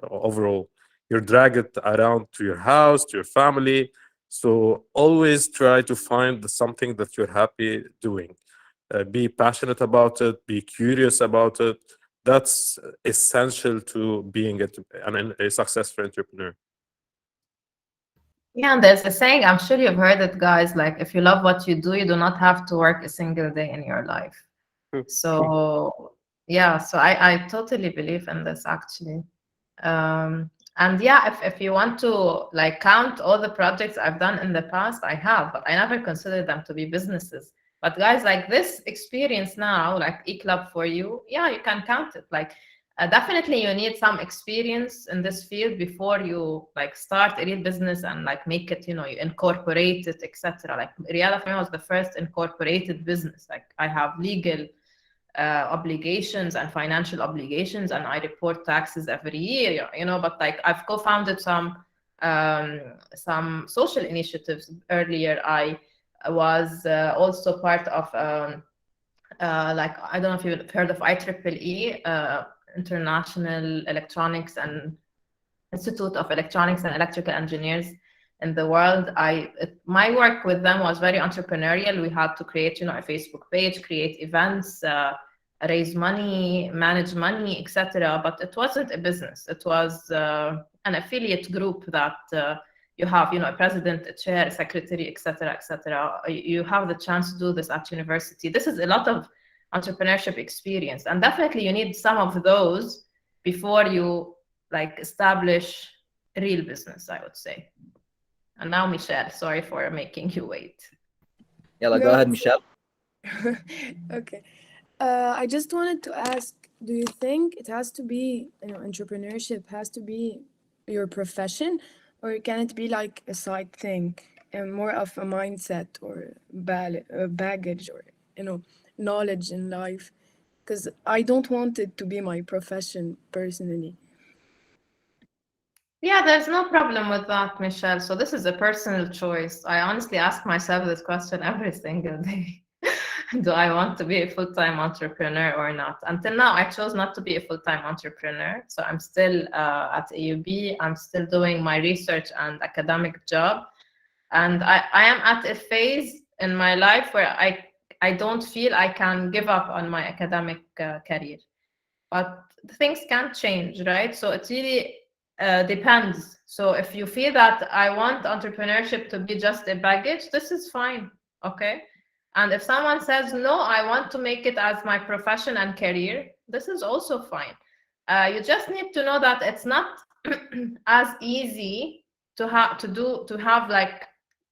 overall. You're dragged around to your house, to your family. So always try to find something that you're happy doing. Be passionate about it, be curious about it. That's essential to being a successful entrepreneur. Yeah, and there's a saying, I'm sure you've heard it, guys, like if you love what you do, you do not have to work a single day in your life. So yeah, so I totally believe in this actually. And yeah, if you want to like count all the projects I've done in the past, I have, but I never considered them to be businesses. But guys, like this experience now, like eClub for you, yeah, you can count it. Like definitely you need some experience in this field before you like start a real business and like make it, you know, you incorporate it, etc. Like Riyada for me was the first incorporated business. Like I have legal obligations and financial obligations, and I report taxes every year, but like I've co-founded some social initiatives earlier. I was also part of like, I don't know if you've heard of IEEE, International Electronics and Institute of Electronics and Electrical Engineers in the world. My work with them was very entrepreneurial. We had to create, a Facebook page, create events, raise money, manage money, etc. But it wasn't a business. It was an affiliate group that you have, a president, a chair, a secretary, etc., etc. You have the chance to do this at university. This is a lot of entrepreneurship experience, and definitely you need some of those before you like establish real business, I would say. And now, Michelle, sorry for making you wait. Yeah, go No, ahead, Michelle. Okay. I just wanted to ask, do you think it has to be, entrepreneurship has to be your profession, or can it be like a side thing and more of a mindset or baggage or, knowledge in life? Because I don't want it to be my profession personally. Yeah, there's no problem with that, Michelle. So this is a personal choice. I honestly ask myself this question every single day. Do I want to be a full-time entrepreneur or not? Until now, I chose not to be a full-time entrepreneur. So I'm still at AUB. I'm still doing my research and academic job. And I am at a phase in my life where I don't feel I can give up on my academic career. But things can change, right? So it really depends. So if you feel that I want entrepreneurship to be just a baggage, this is fine, okay? And if someone says, no, I want to make it as my profession and career, this is also fine. You just need to know that it's not as easy to have like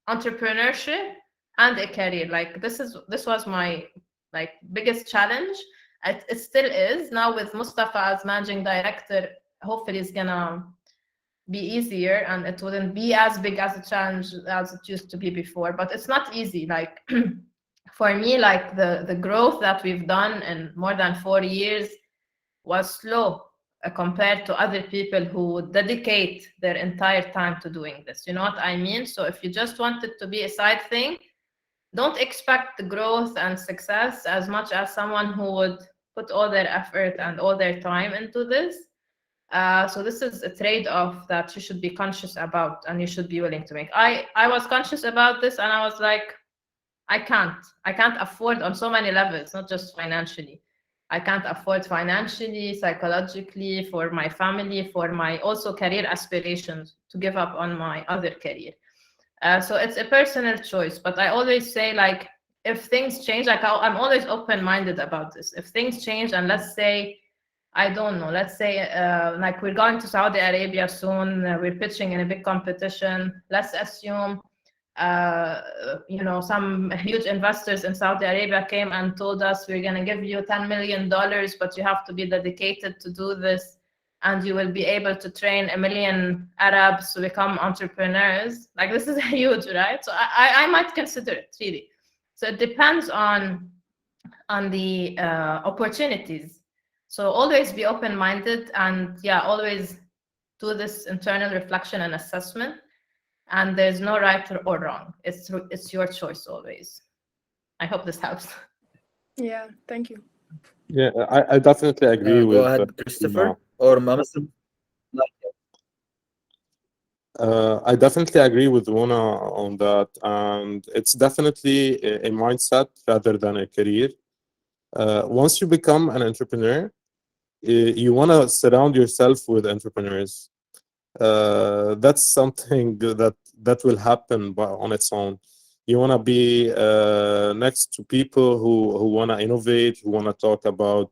entrepreneurship and a career. Like this was my like biggest challenge. It still is. Now with Mustafa as managing director, hopefully it's gonna be easier and it wouldn't be as big as a challenge as it used to be before. But it's not easy. Like for me, like the growth that we've done in more than 4 years was slow compared to other people who would dedicate their entire time to doing this. You know what I mean? So if you just want it to be a side thing, don't expect the growth and success as much as someone who would put all their effort and all their time into this. So this is a trade-off that you should be conscious about and you should be willing to make. I was conscious about this and I was like, I can't afford on so many levels, not just financially. I can't afford financially, psychologically, for my family, for my also career aspirations to give up on my other career. So it's a personal choice, but I always say, like, if things change, like I'm always open-minded about this. If things change, and let's say, I don't know, let's say like we're going to Saudi Arabia soon, we're pitching in a big competition. Let's assume, some huge investors in Saudi Arabia came and told us, we're going to give you $10 million, but you have to be dedicated to do this. And you will be able to train 1 million Arabs to become entrepreneurs. Like this is huge, right? So I might consider it, really. So it depends on the opportunities. So always be open-minded and always do this internal reflection and assessment. And there's no right or wrong. It's your choice always. I hope this helps. Yeah, thank you. Yeah, I definitely agree with Go ahead, Christopher or Mama. I definitely agree with Mona on that, and it's definitely a mindset rather than a career. Once you become an entrepreneur, you want to surround yourself with entrepreneurs. That's something that will happen on its own. You want to be next to people who want to innovate, who want to talk about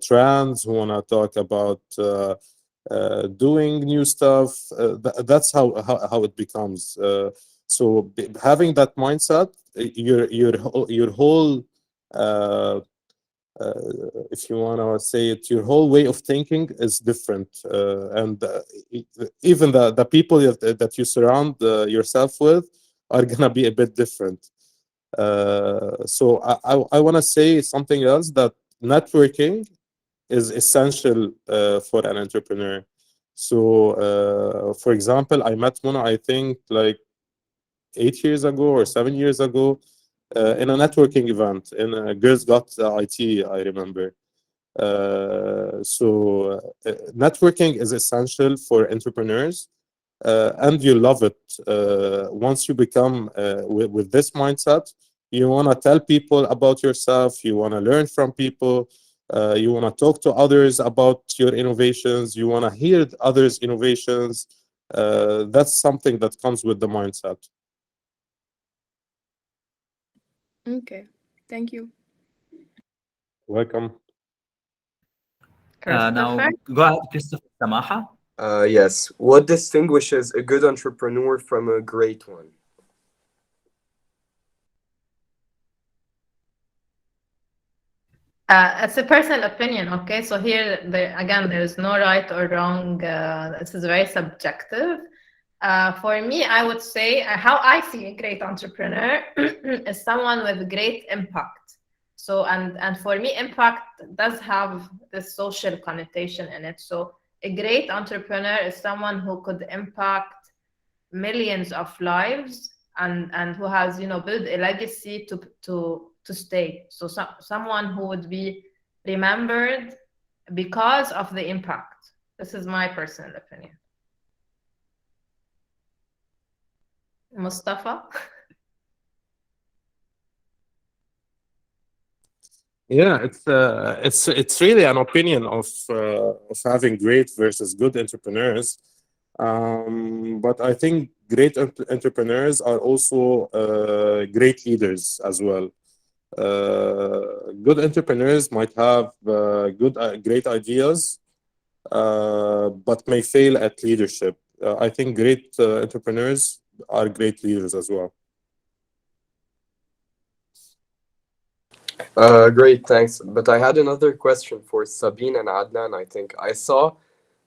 trends, who want to talk about doing new stuff. That's how it becomes. So having that mindset, your whole if you want to say it, your whole way of thinking is different, and even the people that you surround yourself with are gonna be a bit different. So I want to say something else, that networking is essential for an entrepreneur. So, for example, I met Mona, I think, like 8 years ago or 7 years ago, in a networking event in Girls Got IT, I remember. So, networking is essential for entrepreneurs, and you love it. Once you become with this mindset, you want to tell people about yourself, you want to learn from people, you want to talk to others about your innovations, you want to hear others' innovations. That's something that comes with the mindset. Okay, thank you. Welcome. Now, Christopher? go ahead, Christopher Samaha. Yes. What distinguishes a good entrepreneur from a great one? It's a personal opinion, okay? So here, again, there is no right or wrong. This is very subjective. For me, I would say how I see a great entrepreneur is someone with great impact. So, and for me, impact does have this social connotation in it. So a great entrepreneur is someone who could impact millions of lives and who has, you know, built a legacy to stay. So someone who would be remembered because of the impact. This is my personal opinion. Mustafa? Yeah, it's really an opinion of having great versus good entrepreneurs. But I think great entrepreneurs are also great leaders as well. Good entrepreneurs might have great ideas, but may fail at leadership. I think great entrepreneurs are great leaders as well. Great, thanks. But I had another question for Sabine and Adnan. I think I saw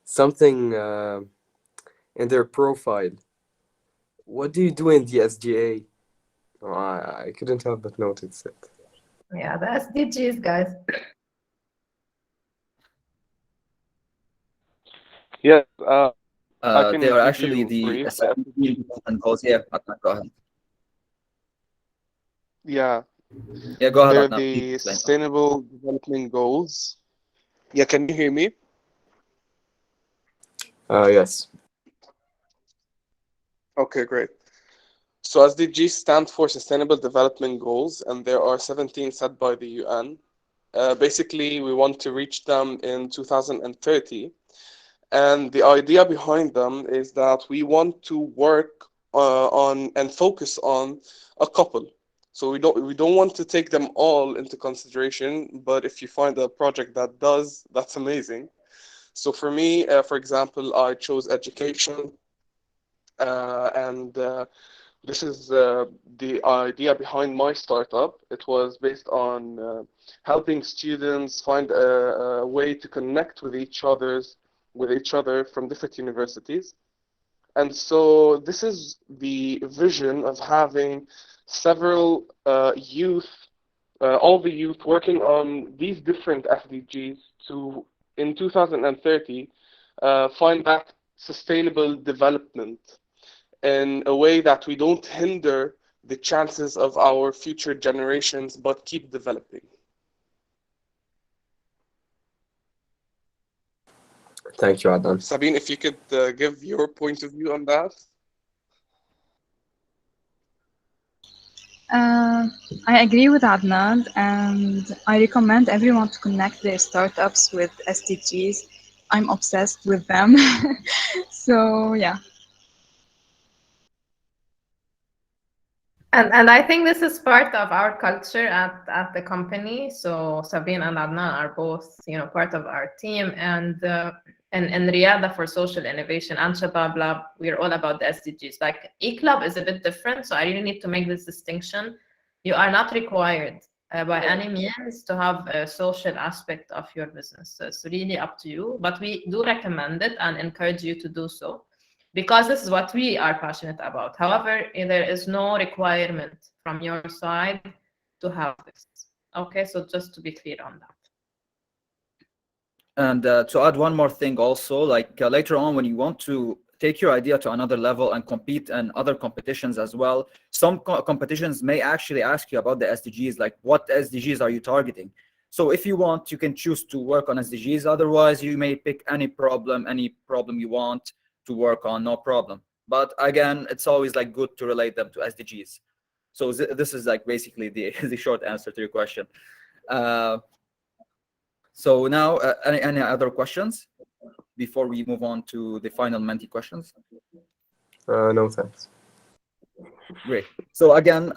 something in their profile. What do you do in the SGA? Oh, I couldn't help but notice it. Yeah, the SDGs, guys. Yes, I can They are give actually you the brief. SDG development goals. Yeah, Adnan, go ahead. Yeah, Yeah, go ahead, they're Adnan. Please the explain. Sustainable Development Goals. Yeah, can you hear me? Yes. Okay, great. So SDGs stand for Sustainable Development Goals, and there are 17 set by the UN. Basically, we want to reach them in 2030. And the idea behind them is that we want to work on and focus on a couple. So we don't want to take them all into consideration, but if you find a project that does, that's amazing. So for me, for example, I chose education, and this is the idea behind my startup. It was based on helping students find a way to connect with each other from different universities. And so this is the vision of having several all the youth working on these different SDGs to, in 2030, find that sustainable development in a way that we don't hinder the chances of our future generations, but keep developing. Thank you, Adnan. Sabine, if you could give your point of view on that. I agree with Adnan, and I recommend everyone to connect their startups with SDGs. I'm obsessed with them. So, yeah. And I think this is part of our culture at the company. So Sabine and Adnan are both, you know, part of our team, and Riyadh for social innovation and Shabab Lab, we're all about the SDGs. Like eClub is a bit different, so I really need to make this distinction. You are not required by any means to have a social aspect of your business. So it's really up to you, but we do recommend it and encourage you to do so. because this is what we are passionate about. However, there is no requirement from your side to have this. Okay, so just to be clear on that. And to add one more thing also, like later on when you want to take your idea to another level and compete in other competitions as well, some competitions may actually ask you about the SDGs, like what SDGs are you targeting? So if you want, you can choose to work on SDGs. Otherwise, you may pick any problem you want to work on, no problem. But again, it's always like good to relate them to SDGs. So this is like basically the, the short answer to your question. So now, any other questions before we move on to the final Menti questions? No, thanks. Great. So again,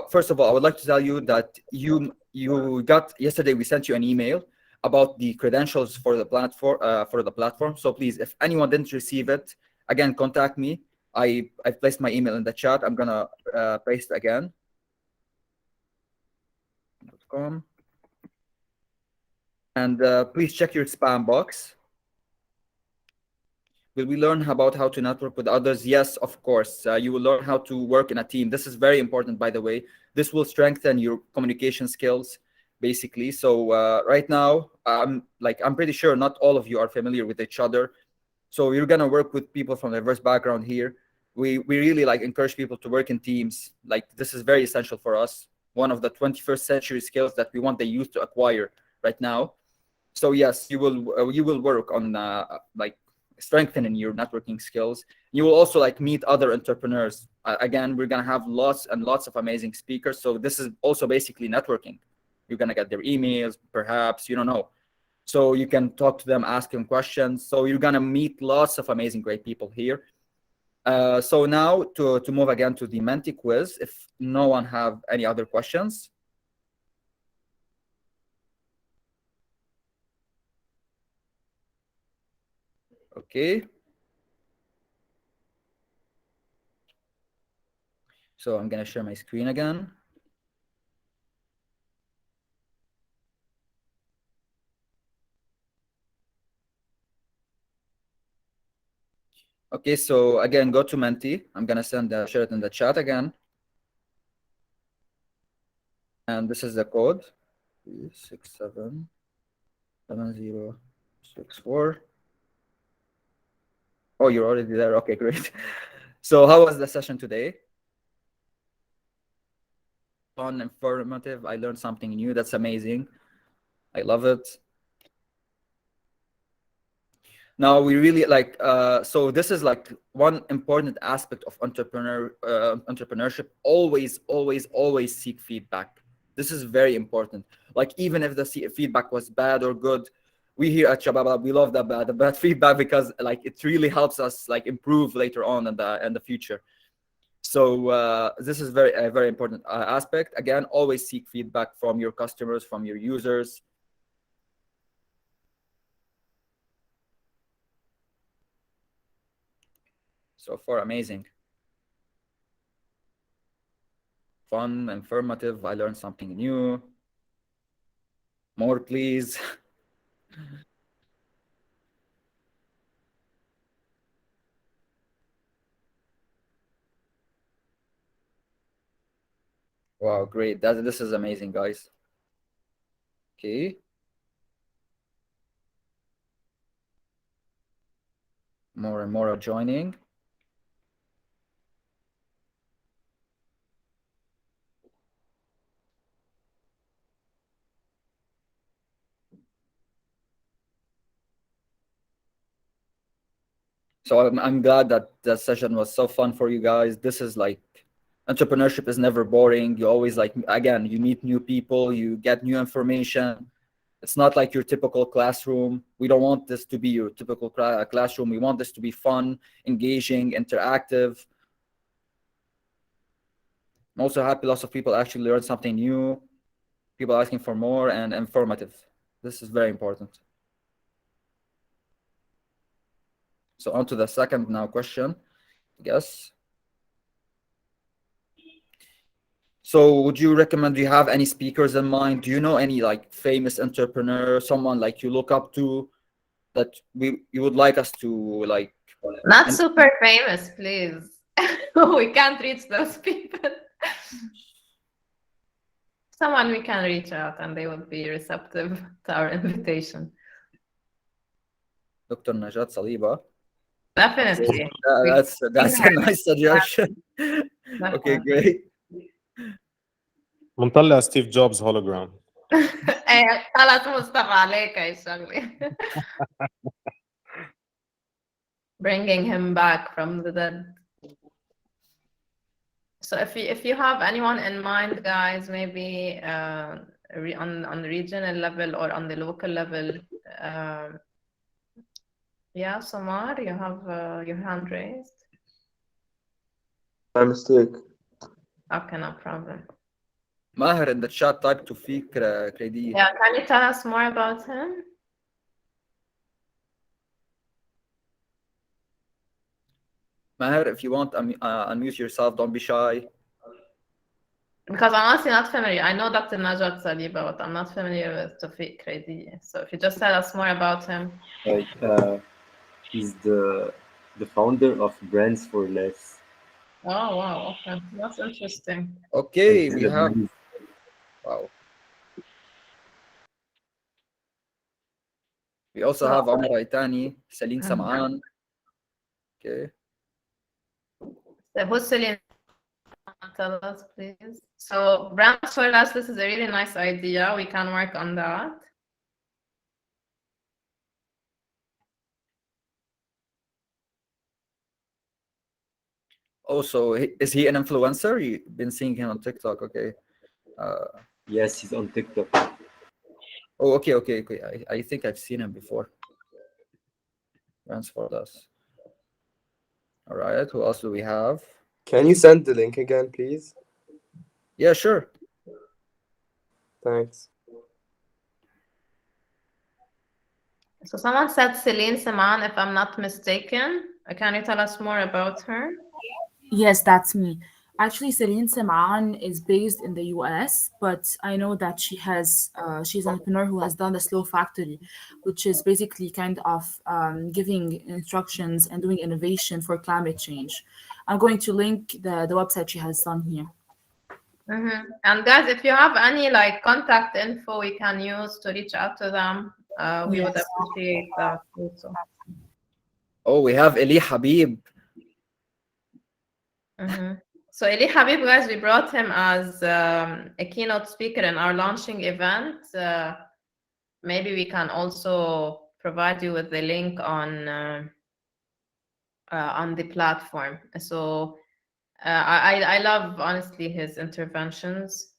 first of all, I would like to tell you that you got yesterday. We sent you an email about the credentials for the platform. So please, if anyone didn't receive it, again, contact me. I've placed my email in the chat. I'm gonna paste again. .com. And please check your spam box. Will we learn about how to network with others? Yes, of course. You will learn how to work in a team. This is very important, by the way. This will strengthen your communication skills, basically. So right now, I'm pretty sure not all of you are familiar with each other. So you're gonna work with people from diverse background here. We really encourage people to work in teams. This is very essential for us. One of the 21st century skills that we want the youth to acquire right now. So yes, you will work on strengthening your networking skills. You will also meet other entrepreneurs. Again, we're gonna have lots and lots of amazing speakers. So this is also basically networking. You're gonna get their emails, perhaps, you don't know. So you can talk to them, ask them questions. So you're gonna meet lots of amazing, great people here. So now to move again to the Menti quiz, if no one have any other questions. Okay. So I'm gonna share my screen again. Okay, so again, go to Menti. I'm gonna share it in the chat again. And this is the code, 3677064. Oh, you're already there. Okay, great. So how was the session today? Fun, informative. I learned something new. That's amazing. I love it. Now we really so this is one important aspect of entrepreneurship. Always seek feedback. This is very important. Even if the feedback was bad or good, we here at Shabab, we love the bad feedback because it really helps us improve later on in the future. So this is a very important aspect. Again, always seek feedback from your customers, from your users. So far, amazing. Fun, informative. I learned something new. More, please. Wow, great. This is amazing, guys. Okay. More and more are joining. So I'm glad that the session was so fun for you guys. This is entrepreneurship is never boring. You always again, you meet new people, you get new information. It's not like your typical classroom. We don't want this to be your typical classroom. We want this to be fun, engaging, interactive. I'm also happy lots of people actually learned something new. People asking for more and informative. This is very important. So on to the second now question, I guess. So would you recommend, do you have any speakers in mind? Do you know any famous entrepreneur, someone you look up to that you would like us to Not And- super famous, please. We can't reach those people. Someone we can reach out and they will be receptive to our invitation. Dr. Najat Saliba. Definitely. That's a nice suggestion. Okay, great. منطلع ستيف جوبز هولوجرام. خلاص مصطفى عليك هاي الشغلة. Bringing him back from the dead. So if you have anyone in mind, guys, maybe on the regional level or on the local level, yeah, Samar, you have your hand raised. My mistake. Okay, no problem. Maher in the chat type to Fik Kredi. Yeah, can you tell us more about him? Maher, if you want, unmute yourself. Don't be shy. Because I'm honestly not familiar. I know Dr. Najat Saliba, but I'm not familiar with Tawfiq Kredi. So if you just tell us more about him. He's the founder of Brands for Less. Oh, wow. Okay. That's interesting. Okay, It's we the have. brand- Wow. We also have Omar Aitani, Celine Sam'an. Okay. So who's Celine? Tell us, please. So Brands for Less, this is a really nice idea. We can work on that. Also, is he an influencer? You've been seeing him on TikTok, okay. Yes, he's on TikTok. Oh, okay. I think I've seen him before. Brands for Less. All right, who else do we have? Can you send the link again, please? Yeah, sure. Thanks. So someone said Celine Saman, if I'm not mistaken. Can you tell us more about her? Yes, that's me. Actually, Celine Seman is based in the US, but I know that she's an entrepreneur who has done the Slow Factory, which is basically kind of giving instructions and doing innovation for climate change. I'm going to link the website she has done here. And guys, if you have any like contact info we can use to reach out to them, we would Yes. appreciate that also. Oh, we have Eli Habib. So Eli Habib, guys, we brought him as a keynote speaker in our launching event. Maybe we can also provide you with the link on the platform. So I love, honestly, his interventions.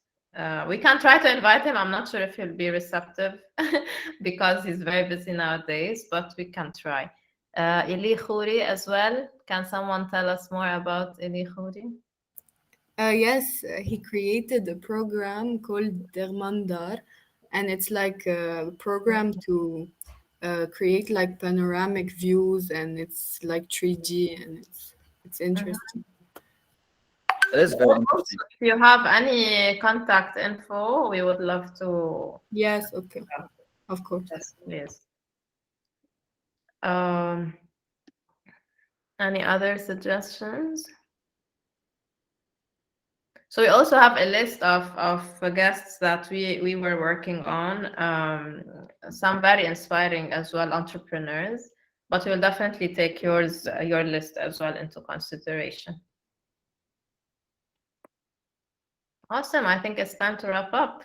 We can try to invite him. I'm not sure if he'll be receptive because he's very busy nowadays, but we can try. Eli Khouri as well. Can someone tell us more about Eli Khouri? Yes, he created a program called Dermandar, and it's like a program to create like panoramic views, and it's like 3D, and it's interesting. It is very interesting. If you have any contact info, we would love to. Yes, okay, of course. Yes, please. Any other suggestions? So we also have a list of guests that we were working on, some very inspiring as well entrepreneurs, but we'll definitely take your list as well into consideration. Awesome. I think it's time to wrap up.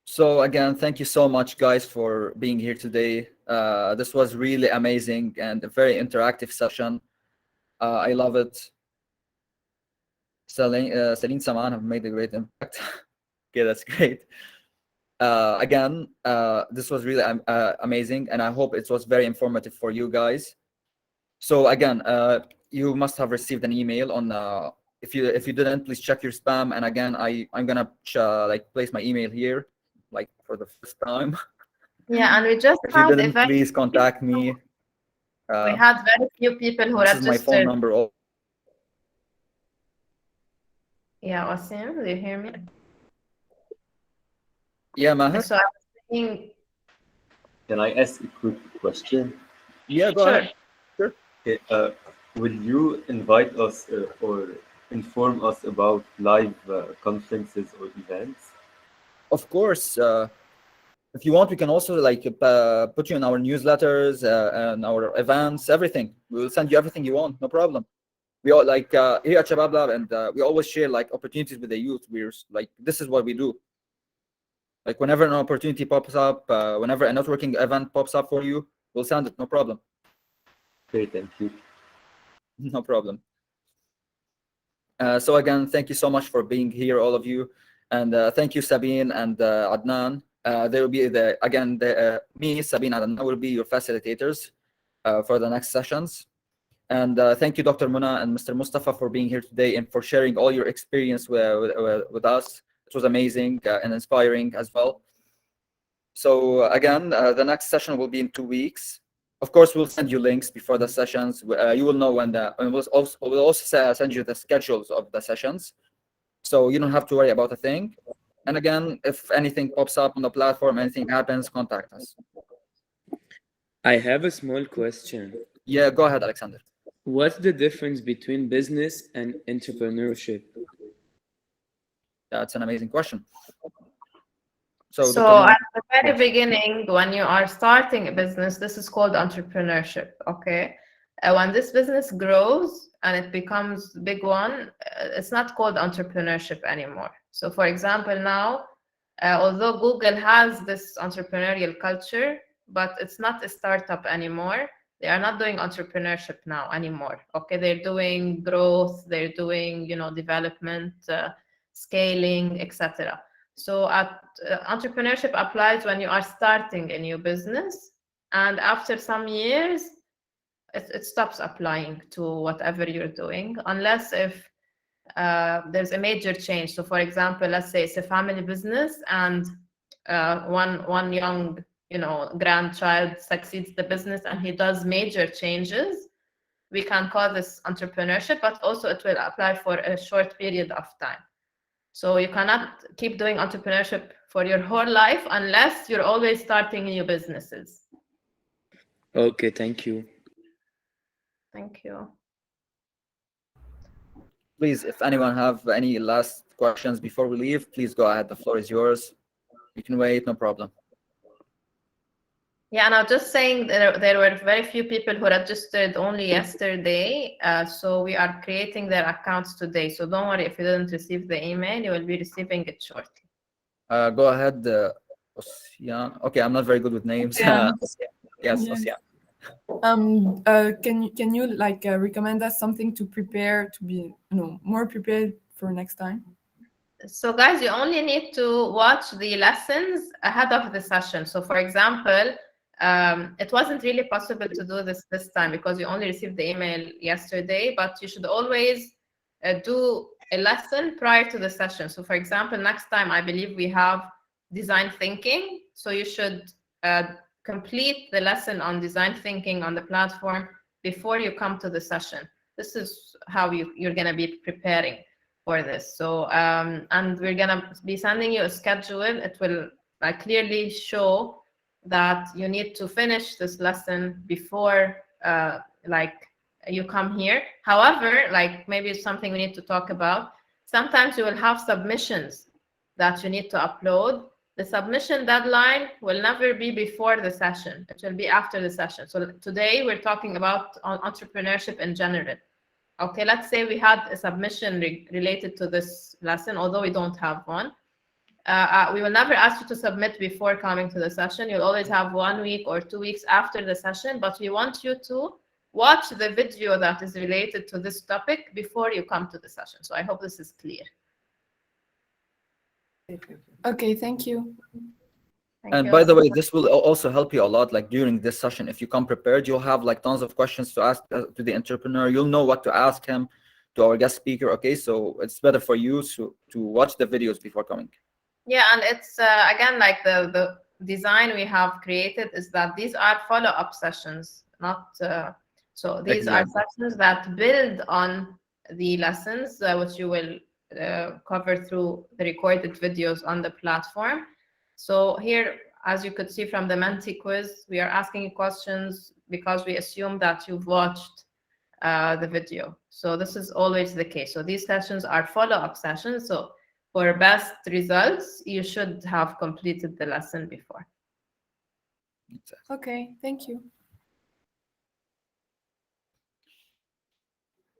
So again, thank you so much, guys, for being here today. This was really amazing and a very interactive session. I love it. Celine Saman have made a great impact. Okay, that's great. Again, this was really amazing, and I hope it was very informative for you guys. So again, you must have received an email on. If you didn't, please check your spam. And again, I'm gonna like place my email here, like for the first time. Yeah, and we just If you had didn't, please contact me. We had very few people who This registered. is my phone number. Yeah, Wasim, do you hear me? Yeah, Maher. So I was saying, Can I ask a quick question? Yeah, go ahead. Sure. Okay, will you invite us or inform us about live conferences or events? Of course. If you want, we can also like put you in our newsletters and our events, everything. We will send you everything you want, no problem. We all like here at Shabab Lab, and we always share like opportunities with the youth. We're like, this is what we do. Like whenever an opportunity pops up, whenever a networking event pops up for you, we'll send it, no problem. Okay, thank you. No problem. So again, thank you so much for being here, all of you, and thank you, Sabine and Adnan. There will be me, Sabine, and Adnan will be your facilitators for the next sessions. And thank you, Dr. Muna and Mr. Mustafa, for being here today and for sharing all your experience with us. It was amazing and inspiring as well. So again, the next session will be in 2 weeks. Of course, we'll send you links before the sessions. You will know when we'll also send you the schedules of the sessions. So you don't have to worry about a thing. And again, if anything pops up on the platform, anything happens, contact us. I have a small question. Yeah, go ahead, Alexander. What's the difference between business and entrepreneurship? That's an amazing question. So at the very beginning, when you are starting a business, this is called entrepreneurship, okay? When this business grows and it becomes a big one, it's not called entrepreneurship anymore. So for example, now, although Google has this entrepreneurial culture, but it's not a startup anymore. They are not doing entrepreneurship now anymore, okay? They're doing growth, they're doing, development, scaling, etc. So entrepreneurship applies when you are starting a new business, and after some years, it stops applying to whatever you're doing, unless if there's a major change. So for example, let's say it's a family business and one young grandchild succeeds the business and he does major changes, we can call this entrepreneurship, but also it will apply for a short period of time. So you cannot keep doing entrepreneurship for your whole life unless you're always starting new businesses. Okay, thank you. Thank you. Please, if anyone have any last questions before we leave, please go ahead. The floor is yours. You can wait, no problem. Yeah, and I'm just saying there were very few people who registered only yesterday. So we are creating their accounts today. So don't worry if you didn't receive the email, you will be receiving it shortly. Go ahead. Ossian. Okay, I'm not very good with names. Yeah. Yes, Yes. Ossian. Can you recommend us something to prepare to be more prepared for next time? So guys, you only need to watch the lessons ahead of the session. So for example, it wasn't really possible to do this time because you only received the email yesterday, but you should always do a lesson prior to the session. So for example, next time I believe we have design thinking. So you should complete the lesson on design thinking on the platform before you come to the session. This is how you're going to be preparing for this. So and we're going to be sending you a schedule. It will clearly show that you need to finish this lesson before you come here. However, maybe it's something we need to talk about. Sometimes you will have submissions that you need to upload. The submission deadline will never be before the session. It will be after the session. So today we're talking about entrepreneurship in general. Okay, let's say we had a submission related to this lesson, although we don't have one. We will never ask you to submit before coming to the session. You'll always have 1 week or 2 weeks after the session, but we want you to watch the video that is related to this topic before you come to the session. So I hope this is clear. Okay, thank you. And by the way, this will also help you a lot. Like during this session, if you come prepared, you'll have tons of questions to ask to the entrepreneur. You'll know what to ask him, to our guest speaker. Okay, so it's better for you to watch the videos before coming. Yeah, and it's again the design we have created is that these are follow-up sessions, not so these are sessions that build on the lessons which you will cover through the recorded videos on the platform. So here as you could see from the Menti quiz, we are asking you questions because we assume that you've watched the video. So this is always the case. So these sessions are follow-up sessions. So for best results, you should have completed the lesson before. Okay, thank you.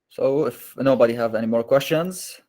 So if nobody have any more questions,